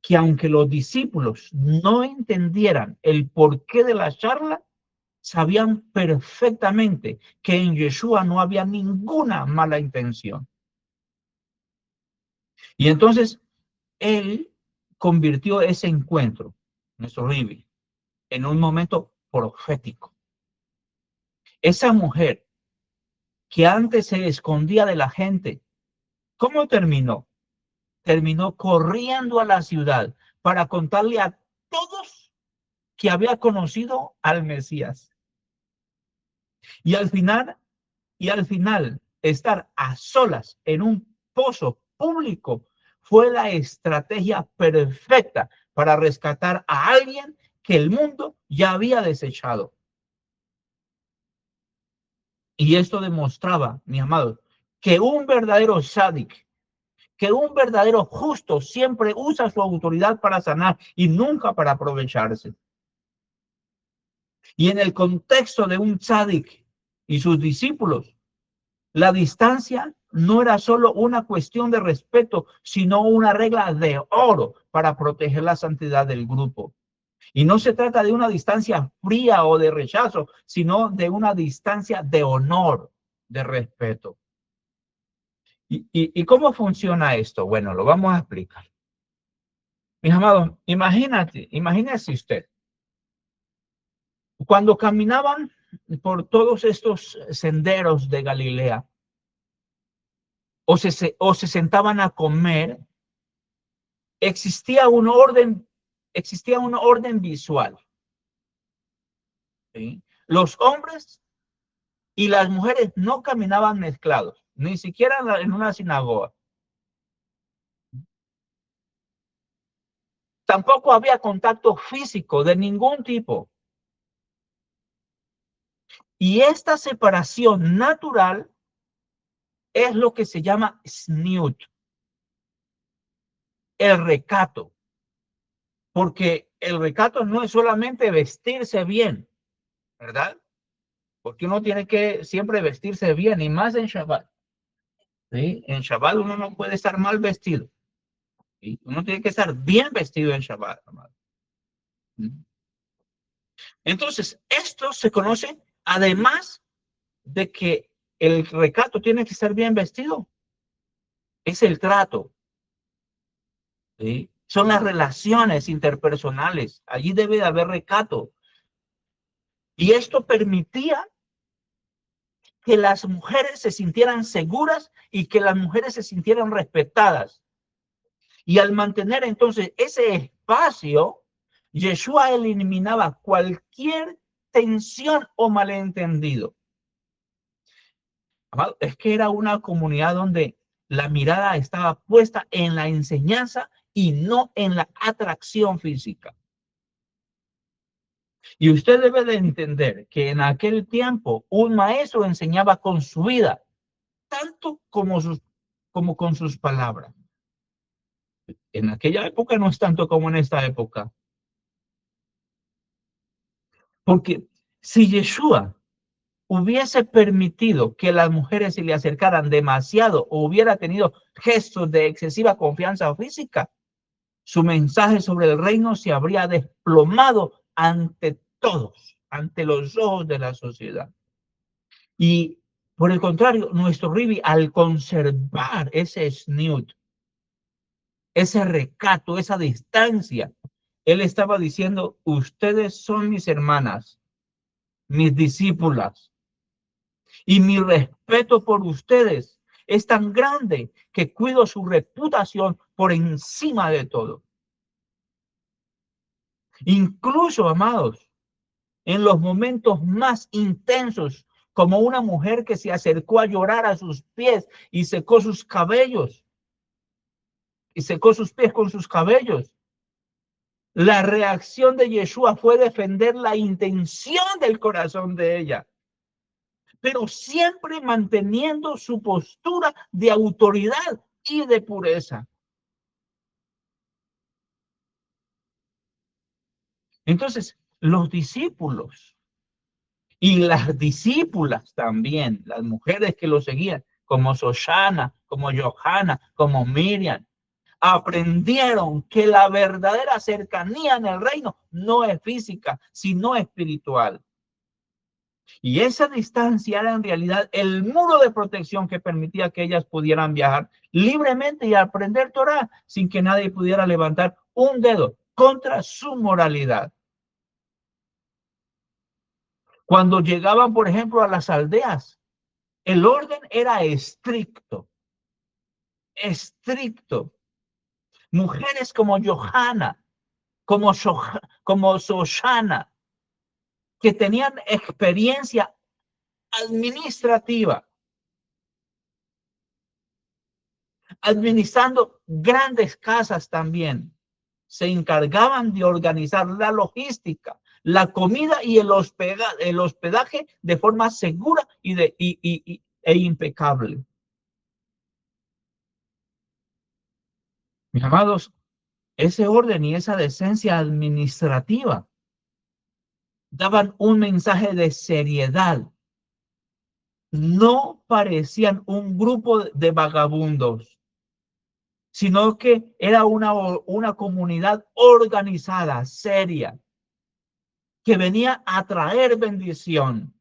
que aunque los discípulos no entendieran el porqué de la charla, sabían perfectamente que en Yeshua no había ninguna mala intención. Y entonces él convirtió ese encuentro, nuestro Ribi, en un momento profético. Esa mujer que antes se escondía de la gente, ¿cómo terminó? Terminó corriendo a la ciudad para contarle a todos que había conocido al Mesías. Y al final, estar a solas en un pozo público fue la estrategia perfecta para rescatar a alguien que el mundo ya había desechado. Y esto demostraba, mis amados, que un verdadero sádic, que un verdadero justo siempre usa su autoridad para sanar y nunca para aprovecharse. Y en el contexto de un sádic y sus discípulos, la distancia no era solo una cuestión de respeto, sino una regla de oro para proteger la santidad del grupo. Y no se trata de una distancia fría o de rechazo, sino de una distancia de honor, de respeto. ¿Y cómo funciona esto? Bueno, lo vamos a explicar. Mis amados, imagínese usted, cuando caminaban por todos estos senderos de Galilea, o se sentaban a comer, existía un orden visual. ¿Sí? Los hombres y las mujeres no caminaban mezclados, ni siquiera en una sinagoga. Tampoco había contacto físico de ningún tipo. Y esta separación natural es lo que se llama snoot, el recato. Porque el recato no es solamente vestirse bien, ¿verdad? Porque uno tiene que siempre vestirse bien, y más en Shabbat. ¿Sí? En Shabbat uno no puede estar mal vestido. ¿Sí? Uno tiene que estar bien vestido en Shabbat. ¿Sí? Entonces, esto se conoce, además de que el recato tiene que estar bien vestido, es el trato. ¿Sí? Son las relaciones interpersonales. Allí debe de haber recato. Y esto permitía que las mujeres se sintieran seguras y que las mujeres se sintieran respetadas. Y al mantener entonces ese espacio, Yeshua eliminaba cualquier tensión o malentendido. Es que era una comunidad donde la mirada estaba puesta en la enseñanza y no en la atracción física. Y usted debe de entender que en aquel tiempo un maestro enseñaba con su vida, tanto como con sus palabras. En aquella época no es tanto como en esta época. Porque si Yeshua hubiese permitido que las mujeres se le acercaran demasiado o hubiera tenido gestos de excesiva confianza física, su mensaje sobre el reino se habría desplomado ante todos, ante los ojos de la sociedad. Y por el contrario, nuestro Ribi, al conservar ese snoot, ese recato, esa distancia, él estaba diciendo, ustedes son mis hermanas, mis discípulas, y mi respeto por ustedes es tan grande que cuido su reputación por encima de todo. Incluso, amados, en los momentos más intensos, como una mujer que se acercó a llorar a sus pies y secó sus cabellos, y secó sus pies con sus cabellos. La reacción de Yeshua fue defender la intención del corazón de ella, pero siempre manteniendo su postura de autoridad y de pureza. Entonces, los discípulos y las discípulas también, las mujeres que lo seguían, como Shoshana, como Johanna, como Miriam, aprendieron que la verdadera cercanía en el reino no es física, sino espiritual. Y esa distancia era en realidad el muro de protección que permitía que ellas pudieran viajar libremente y aprender Torah sin que nadie pudiera levantar un dedo contra su moralidad. Cuando llegaban, por ejemplo, a las aldeas, el orden era estricto. Estricto. Mujeres como Johanna como Shoshana, que tenían experiencia administrativa, administrando grandes casas también. Se encargaban de organizar la logística, la comida y el hospedaje de forma segura e impecable. Mis amados, ese orden y esa decencia administrativa daban un mensaje de seriedad. No parecían un grupo de vagabundos, sino que era una comunidad organizada, seria, que venía a traer bendición.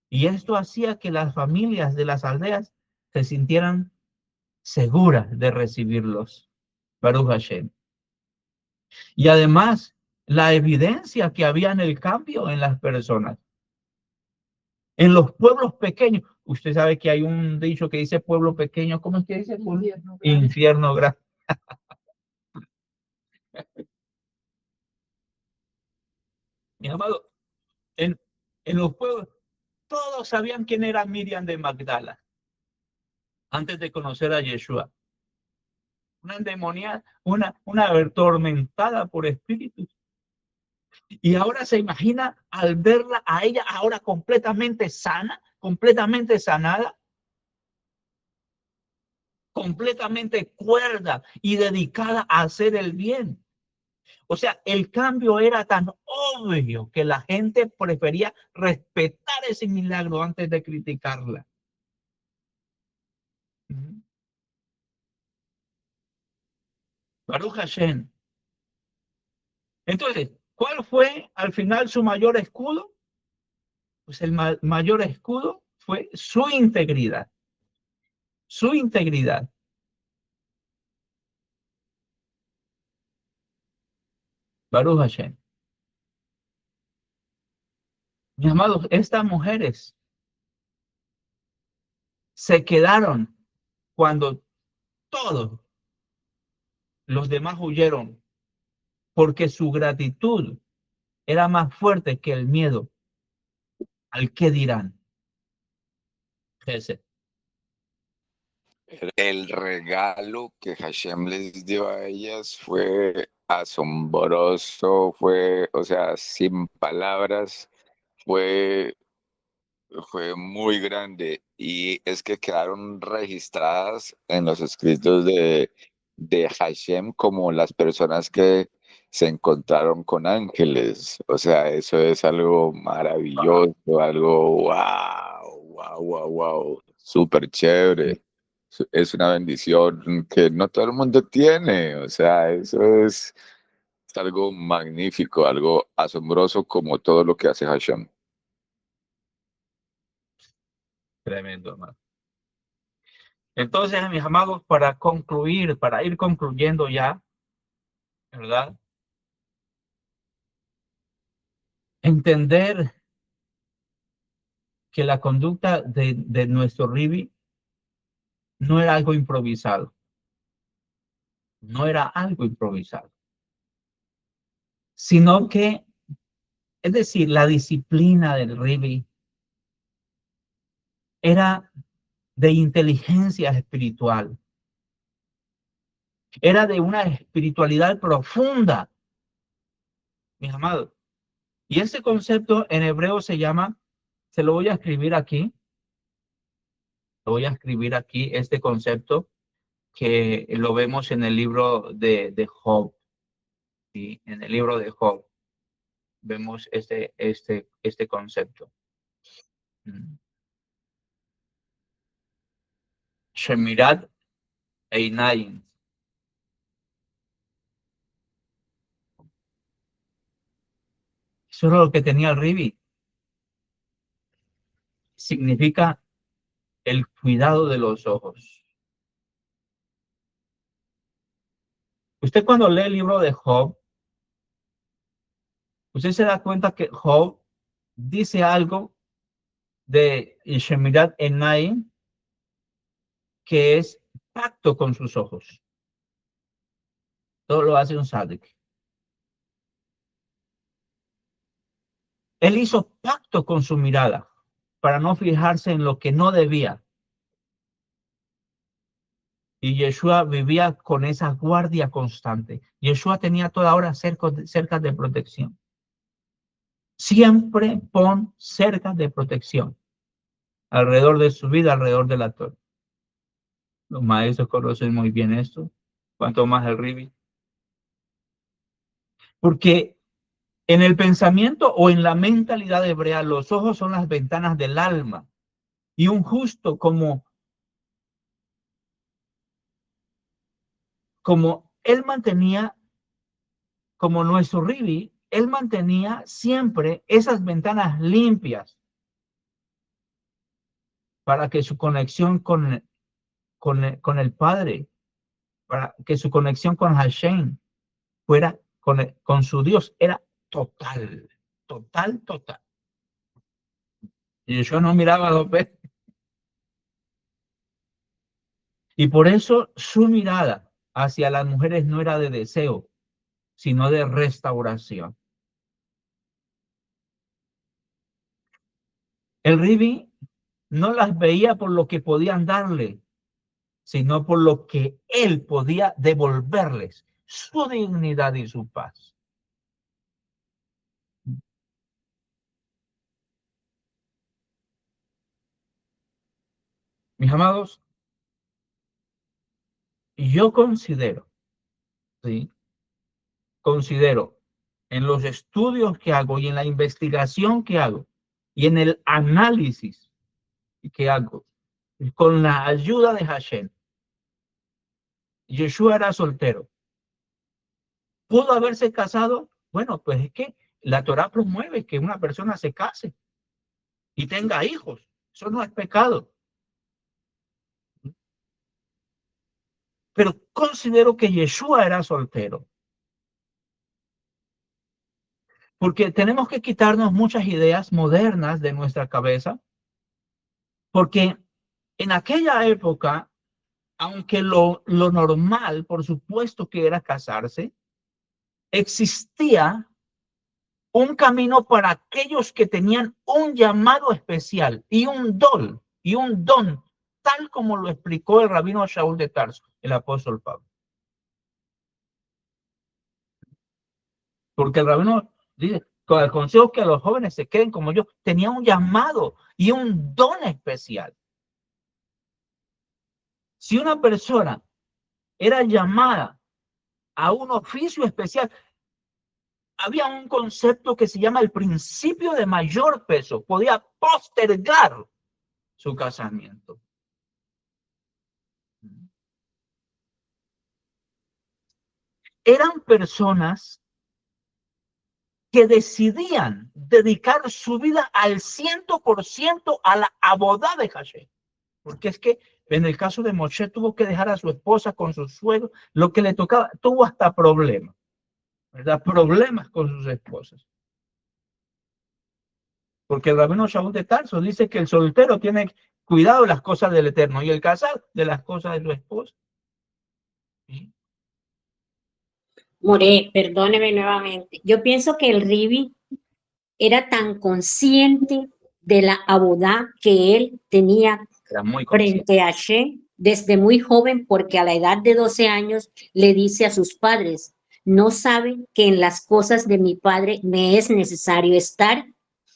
Y esto hacía que las familias de las aldeas se sintieran seguras de recibirlos. Baruch Hashem. Y además, la evidencia que había en el cambio en las personas. En los pueblos pequeños. Usted sabe que hay un dicho que dice pueblo pequeño. ¿Cómo es que dice? Infierno grande. Infierno grande. Mi amado, en los pueblos, todos sabían quién era Miriam de Magdala antes de conocer a Yeshua. Una endemoniada, una atormentada por espíritus. Y ahora se imagina al verla a ella ahora completamente sana, completamente sanada, completamente cuerda y dedicada a hacer el bien. O sea, el cambio era tan obvio que la gente prefería respetar ese milagro antes de criticarla. Baruch Hashem. Entonces, ¿cuál fue al final su mayor escudo? Pues el mayor escudo fue su integridad. Su integridad. Baruch Hashem. Mis amados, estas mujeres se quedaron cuando todos los demás huyeron, porque su gratitud era más fuerte que el miedo al qué dirán. Ese. El regalo que Hashem les dio a ellas fue asombroso, fue, o sea, sin palabras, fue muy grande y es que quedaron registradas en los escritos de Hashem como las personas que se encontraron con ángeles. O sea, eso es algo maravilloso, algo wow, súper chévere. Es una bendición que no todo el mundo tiene. O sea, eso es algo magnífico, algo asombroso como todo lo que hace Hashem. Tremendo, hermano. Entonces, mis amados, para concluir, para ir concluyendo ya, ¿verdad? Entender que la conducta de nuestro Ribi no era algo improvisado. No era algo improvisado. Sino que, es decir, la disciplina del Ribi era de inteligencia espiritual. Era de una espiritualidad profunda, mis amados. Y ese concepto en hebreo se llama, se lo voy a escribir aquí. Lo voy a escribir aquí, este concepto que lo vemos en el libro de Job. ¿Sí? En el libro de Job vemos este concepto. Shemirat Einayim. Eso era lo que tenía el Ribi. Significa el cuidado de los ojos. Usted cuando lee el libro de Job, usted se da cuenta que Job dice algo de Shemirat Einayim, que es pacto con sus ojos. Todo lo hace un sádic. Él hizo pacto con su mirada para no fijarse en lo que no debía. Y Yeshua vivía con esa guardia constante. Yeshua tenía toda hora cerca de protección. Siempre pon cerca de protección. Alrededor de su vida, alrededor de la Torah. Los maestros conocen muy bien esto. Cuanto más el Rivi. Porque en el pensamiento o en la mentalidad hebrea, los ojos son las ventanas del alma. Y un justo como él mantenía, como nuestro Rivi, él mantenía siempre esas ventanas limpias para que su conexión con el Padre, para que su conexión con Hashem fuera con su Dios, era total, total, total. Y yo no miraba dos veces. Y por eso su mirada hacia las mujeres no era de deseo, sino de restauración. El Rivi no las veía por lo que podían darle, sino por lo que él podía devolverles, su dignidad y su paz. Mis amados, yo considero, ¿sí? Considero en los estudios que hago y en la investigación que hago y en el análisis que hago, con la ayuda de Hashem, Yeshua era soltero. ¿Pudo haberse casado? Bueno, pues es que la Torah promueve que una persona se case y tenga hijos. Eso no es pecado. Pero considero que Yeshua era soltero. Porque tenemos que quitarnos muchas ideas modernas de nuestra cabeza. Porque en aquella época, aunque lo normal, por supuesto que era casarse, existía un camino para aquellos que tenían un llamado especial y un don, tal como lo explicó el rabino Shaul de Tarso, el apóstol Pablo. Porque el rabino dice, con el consejo que los jóvenes se queden como yo, tenía un llamado y un don especial. Si una persona era llamada a un oficio especial, había un concepto que se llama el principio de mayor peso. Podía postergar su casamiento. Eran personas que decidían dedicar su vida al 100% a la abodá de Hashem. Porque es que en el caso de Moshe tuvo que dejar a su esposa con su suegro, lo que le tocaba, tuvo hasta problemas, ¿verdad? Problemas con sus esposas. Porque el rabino Shaul de Tarso dice que el soltero tiene cuidado de las cosas del Eterno y el casado de las cosas de su esposa. ¿Sí? More, perdóneme nuevamente. Yo pienso que el Rivi era tan consciente de la abodá que él tenía Era muy consciente. frente a Hashem desde muy joven, porque a la edad de 12 años le dice a sus padres, no saben que en las cosas de mi padre me es necesario estar.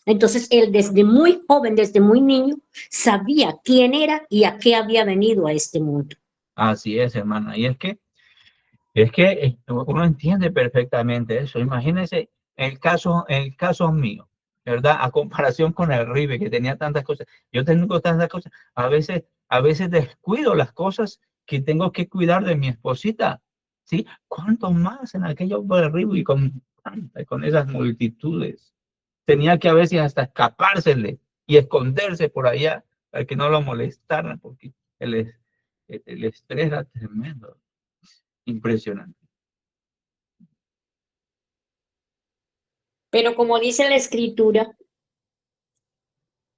Entonces él desde muy joven, desde muy niño, sabía quién era y a qué había venido a este mundo. Así es, hermana. Y es que uno entiende perfectamente eso. Imagínense el caso mío, ¿verdad? A comparación con el Ribe, que tenía tantas cosas. Yo tengo tantas cosas. A veces descuido las cosas que tengo que cuidar de mi esposita, ¿sí? ¿Cuánto más en aquello del Ribe y con esas multitudes? Tenía que a veces hasta escapársele y esconderse por allá para que no lo molestaran, porque el estrés era tremendo. Impresionante. Pero como dice la escritura,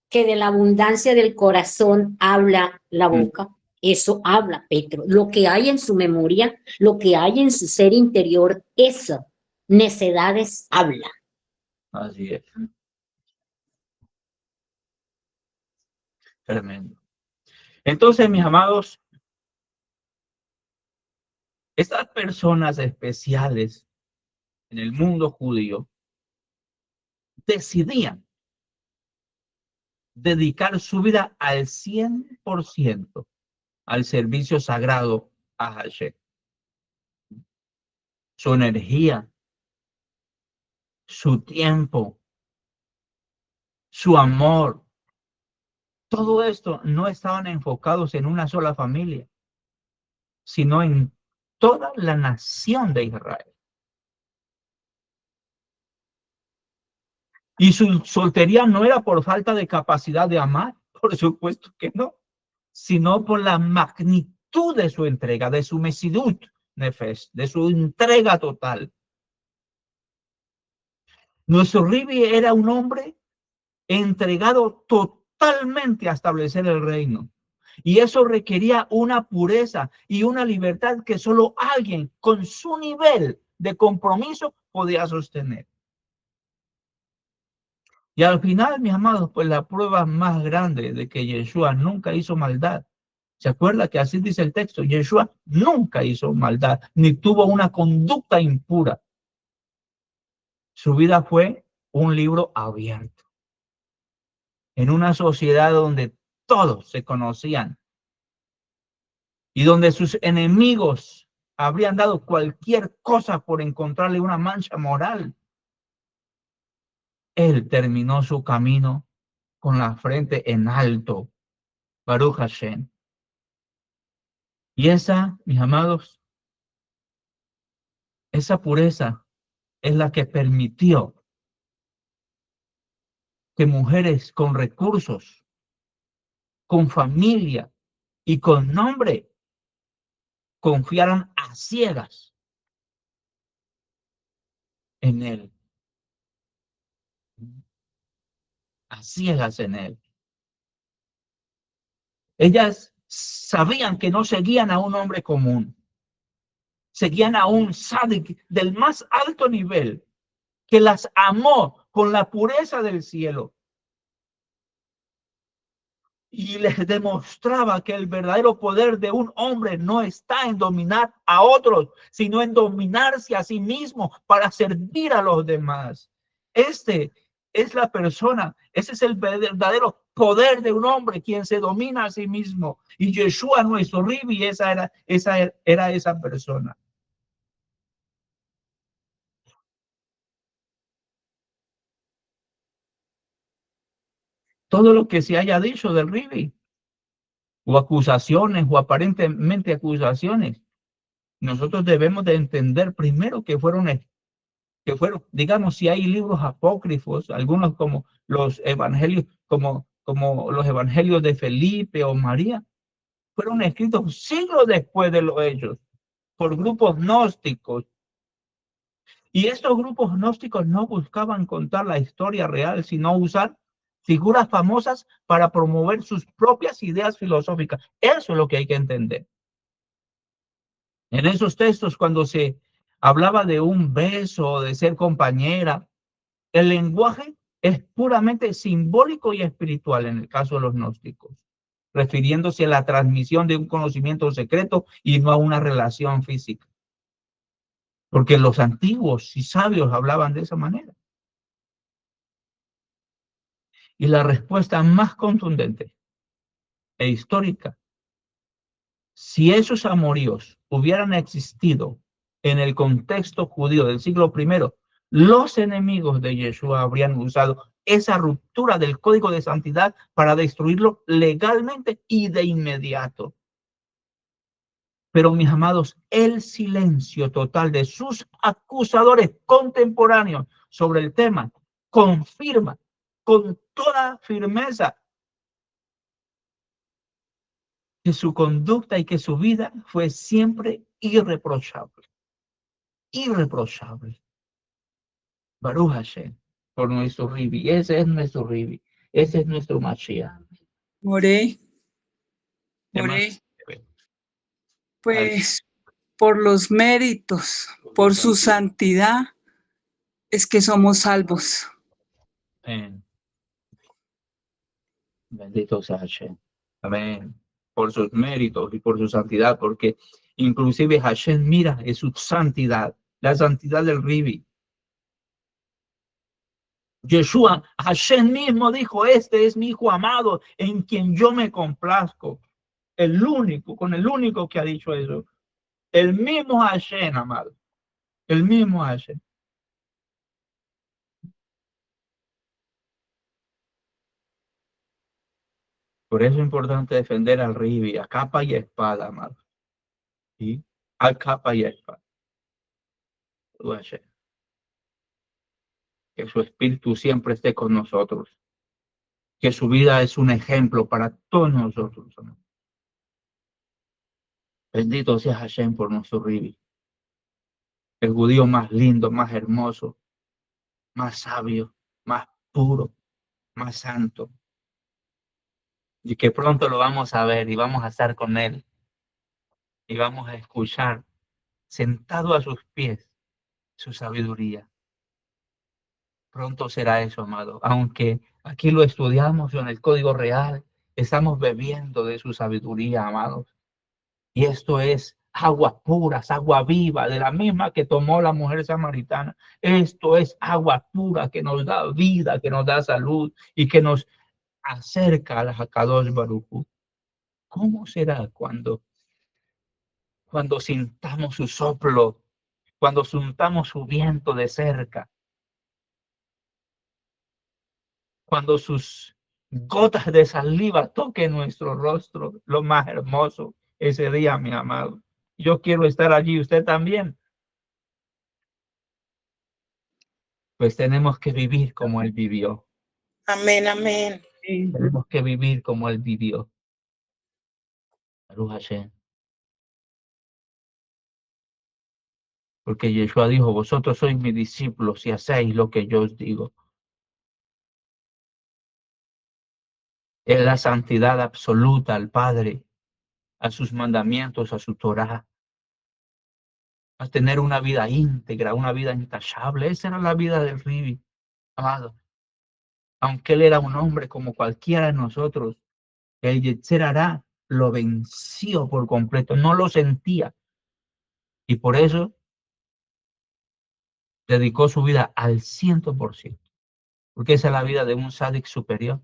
que de la abundancia del corazón habla la boca, eso habla Petro. Lo que hay en su memoria, lo que hay en su ser interior, eso, necedades habla. Así es. Tremendo. Entonces, mis amados, estas personas especiales en el mundo judío decidían dedicar su vida al 100% al servicio sagrado a Hashem. Su energía, su tiempo, su amor, todo esto no estaban enfocados en una sola familia, sino en toda la nación de Israel. Y su soltería no era por falta de capacidad de amar, por supuesto que no, sino por la magnitud de su entrega, de su mesidut nefesh, de su entrega total. Nuestro Ribi era un hombre entregado totalmente a establecer el reino. Y eso requería una pureza y una libertad que solo alguien con su nivel de compromiso podía sostener. Y al final, mis amados, pues la prueba más grande de que Yeshua nunca hizo maldad. ¿Se acuerda que así dice el texto? Yeshua nunca hizo maldad, ni tuvo una conducta impura. Su vida fue un libro abierto. En una sociedad donde todos se conocían y donde sus enemigos habrían dado cualquier cosa por encontrarle una mancha moral, él terminó su camino con la frente en alto. Baruch Hashem. Y esa, mis amados, esa pureza es la que permitió que mujeres con recursos, con familia y con nombre confiaran a ciegas en él. A ciegas en él. Ellas sabían que no seguían a un hombre común. Seguían a un sádic del más alto nivel que las amó con la pureza del cielo. Y les demostraba que el verdadero poder de un hombre no está en dominar a otros, sino en dominarse a sí mismo para servir a los demás. Este es la persona, ese es el verdadero poder de un hombre, quien se domina a sí mismo. Y Yeshua, nuestro Ribi, era esa persona. Todo lo que se haya dicho del Ribi, o acusaciones, o aparentemente acusaciones, nosotros debemos de entender primero que fueron, digamos, si hay libros apócrifos, algunos como los evangelios, como los evangelios de Felipe o María, fueron escritos siglos después de los hechos, por grupos gnósticos. Y estos grupos gnósticos no buscaban contar la historia real, sino usar figuras famosas para promover sus propias ideas filosóficas. Eso es lo que hay que entender. En esos textos, cuando se hablaba de un beso, de ser compañera, el lenguaje es puramente simbólico y espiritual en el caso de los gnósticos, refiriéndose a la transmisión de un conocimiento secreto y no a una relación física. Porque los antiguos y sabios hablaban de esa manera. Y la respuesta más contundente e histórica, si esos amoríos hubieran existido en el contexto judío del siglo I, los enemigos de Yeshua habrían usado esa ruptura del código de santidad para destruirlo legalmente y de inmediato. Pero, mis amados, el silencio total de sus acusadores contemporáneos sobre el tema confirma con toda firmeza que su conducta y que su vida fue siempre irreprochable. Irreprochable. Baruch Hashem, por nuestro Ribi. Ese es nuestro Ribi. Ese es nuestro Mashiach. Oré, pues por los méritos, por su santidad, es que somos salvos. Bendito sea Hashem. Amén. Por sus méritos y por su santidad, porque inclusive Hashem mira en su santidad, la santidad del Ribi. Yeshua, Hashem mismo dijo, este es mi hijo amado en quien yo me complazco. El único, con el único que ha dicho eso. El mismo Hashem, amado. El mismo Hashem. Por eso es importante defender al Ribi a capa y espada, amado. ¿Sí? A capa y espada. Hashem. Que su espíritu siempre esté con nosotros. Que su vida es un ejemplo para todos nosotros. Amado. Bendito sea Hashem por nuestro Ribi. El judío más lindo, más hermoso, más sabio, más puro, más santo. Y que pronto lo vamos a ver y vamos a estar con él. Y vamos a escuchar sentado a sus pies su sabiduría. Pronto será eso, amado. Aunque aquí lo estudiamos en el Código Real, estamos bebiendo de su sabiduría, amados. Y esto es agua pura, agua viva, de la misma que tomó la mujer samaritana. Esto es agua pura que nos da vida, que nos da salud y que nos acerca al Hakadosh Baruj Hu. ¿Cómo será cuando sintamos su soplo, cuando sintamos su viento de cerca, cuando sus gotas de saliva toquen nuestro rostro, lo más hermoso ese día, mi amado? Yo quiero estar allí, usted también. Pues tenemos que vivir como él vivió. Amén, amén. Tenemos que vivir como él vivió. Baruch Hashem. Porque Yeshua dijo, vosotros sois mis discípulos y hacéis lo que yo os digo. Es la santidad absoluta al Padre, a sus mandamientos, a su Torah. A tener una vida íntegra, una vida intachable. Esa era la vida del Ribi, amado. Aunque él era un hombre como cualquiera de nosotros, el Yetzer Hará lo venció por completo, no lo sentía. Y por eso dedicó su vida al 100%. Porque esa es la vida de un sádic superior.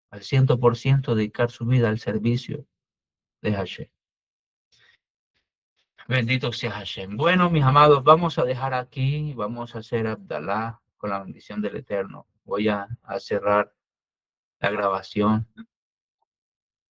Al 100% dedicar su vida al servicio de Hashem. Bendito sea Hashem. Bueno, mis amados, vamos a dejar aquí, vamos a hacer Abdalá con la bendición del Eterno. Voy a cerrar la grabación.